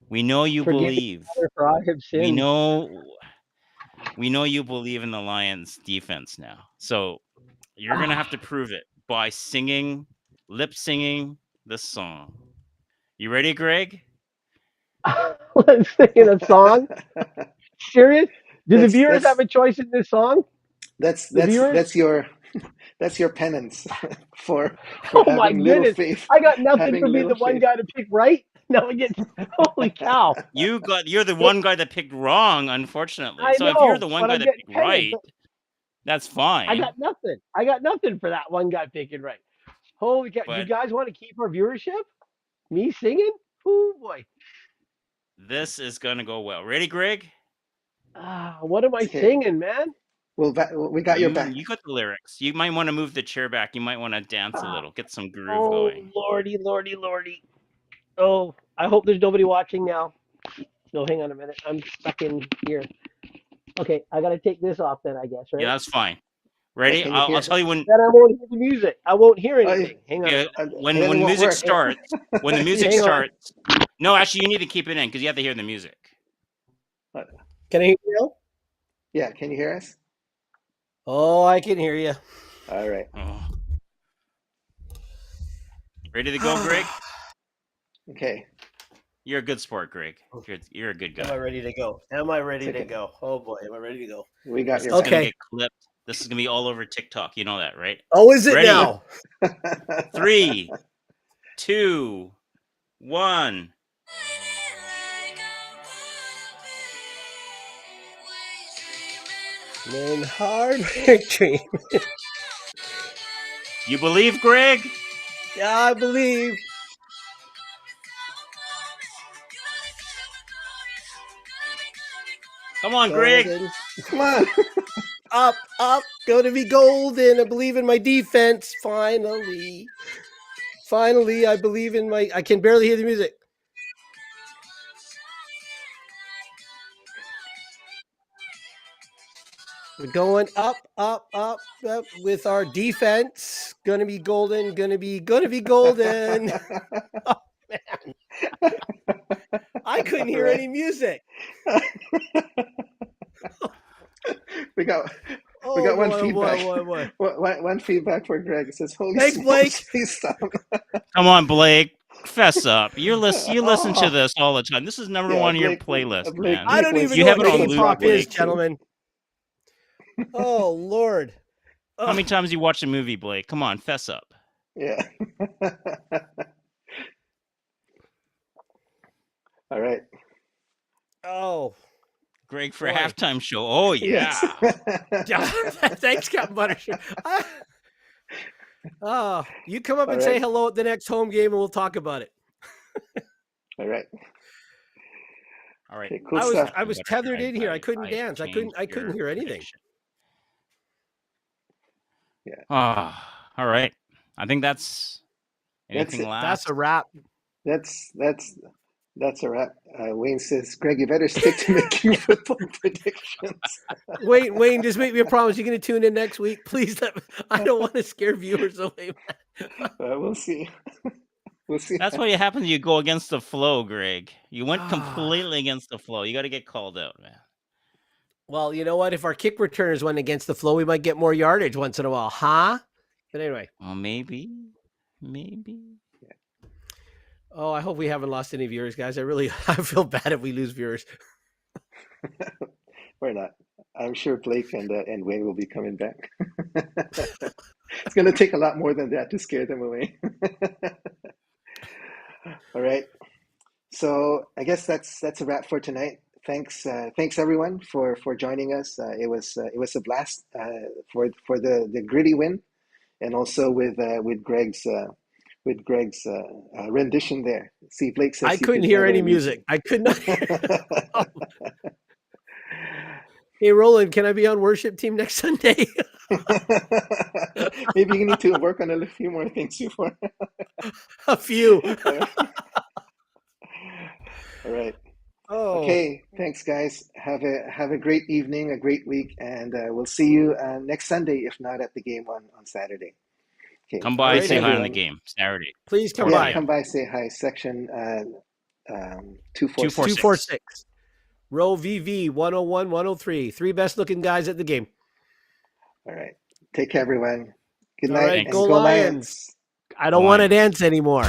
we know you believe. For I have sinned. We know you believe in the Lions defense now. So you're gonna have to prove it by lip singing this song. You ready, Greg? Let's sing a song. Serious? Do the viewers have a choice in this song? That's your penance for having little faith. I got nothing for being the one guy to pick right. Now it gets holy cow. You're the one guy that picked wrong, unfortunately. I So know, if you're the one guy I'm that picked right, that's fine. I got nothing for that one guy picking right. Holy cow! You guys want to keep our viewership? Me singing? Oh boy. This is gonna go well. Ready, Greg? What am I singing, man? Well, we got your back. You got the lyrics. You might want to move the chair back. You might want to dance a little, get some groove going. Lordy, lordy, lordy. Oh, I hope there's nobody watching now. No, hang on a minute. I'm stuck in here. Okay, I gotta take this off then, I guess, right? Yeah, that's fine. Ready? Yeah, I'll tell you when. Then I won't hear the music. I won't hear anything. Hang on. Yeah, when music starts, when the music starts. No, actually, you need to keep it in because you have to hear the music. Can I hear you now? Yeah, can you hear us? Oh, I can hear you. All right. Oh. Ready to go, Greg? Okay. You're a good sport, Greg. You're a good guy. Am I ready to go? Oh boy, am I ready to go? We got your back. Gonna get clipped. This is gonna be all over TikTok. You know that, right? Oh, is it Ready? now? 3, 2, 1. Man, hard dream. You believe, Greg? Yeah, I believe. Come on, Greg. Golden. Come on. Up, gonna be golden. I believe in my defense. Finally, I believe in my. I can barely hear the music. We're going up with our defense. Gonna be golden. Gonna be golden. Oh man, I couldn't hear any music. we got Oh, we got one boy, feedback. Oh boy. One feedback for Greg. It says, "Holy Thanks, smokes, Blake. please stop." Come on, Blake. Fess up. You listen to Oh, this all the time. This is number Yeah, one on your Blake. playlist, Blake. man. I don't even You know have what it on loop, K-pop is, Blake. gentlemen. Oh Lord. How many times you watch a movie, Blake? Come on, fess up. Yeah. All right. Oh. Greg for Boy. a halftime show. Oh yeah. Thanks, Captain Buttershirt. You come up All and say right. hello at the next home game, and we'll talk about it. All right. All right. Okay, cool stuff. I was tethered in here. I couldn't I dance. I couldn't changed hear your anything. prediction. Yeah. All right. I think that's anything it. last. That's a wrap. That's a wrap. Wayne says, Greg, you better stick to making football predictions. Wayne, just make me a promise. You're going to tune in next week, please. I don't want to scare viewers away. We'll see. We'll see. That's what happens. You go against the flow, Greg. You went completely against the flow. You got to get called out, man. Well, you know what? If our kick returners went against the flow, we might get more yardage once in a while, huh? But anyway. Well, maybe. Yeah. Oh, I hope we haven't lost any viewers, guys. I feel bad if we lose viewers. We're not. I'm sure Blake and Wayne will be coming back. It's going to take a lot more than that to scare them away. All right. So I guess that's a wrap for tonight. Thanks everyone for joining us. It was a blast for the gritty win, and also with Greg's rendition there. See, Blake says I couldn't hear any music. I could not hear. Hey, Roland, can I be on worship team next Sunday? Maybe you need to work on a few more things before. A few. All right. Oh. Okay. Thanks, guys. Have a great evening, a great week, and we'll see you next Sunday, if not at the game on Saturday. Okay. Come by, Great, say hi on everyone. the game Saturday. Please come Yeah, by. come by, say hi. Section 246. 246. Row VV 101, 103. 3 best looking guys at the game. All right. Take care, everyone. Good All night, right, and go go Lions. Lions. I don't want to dance anymore.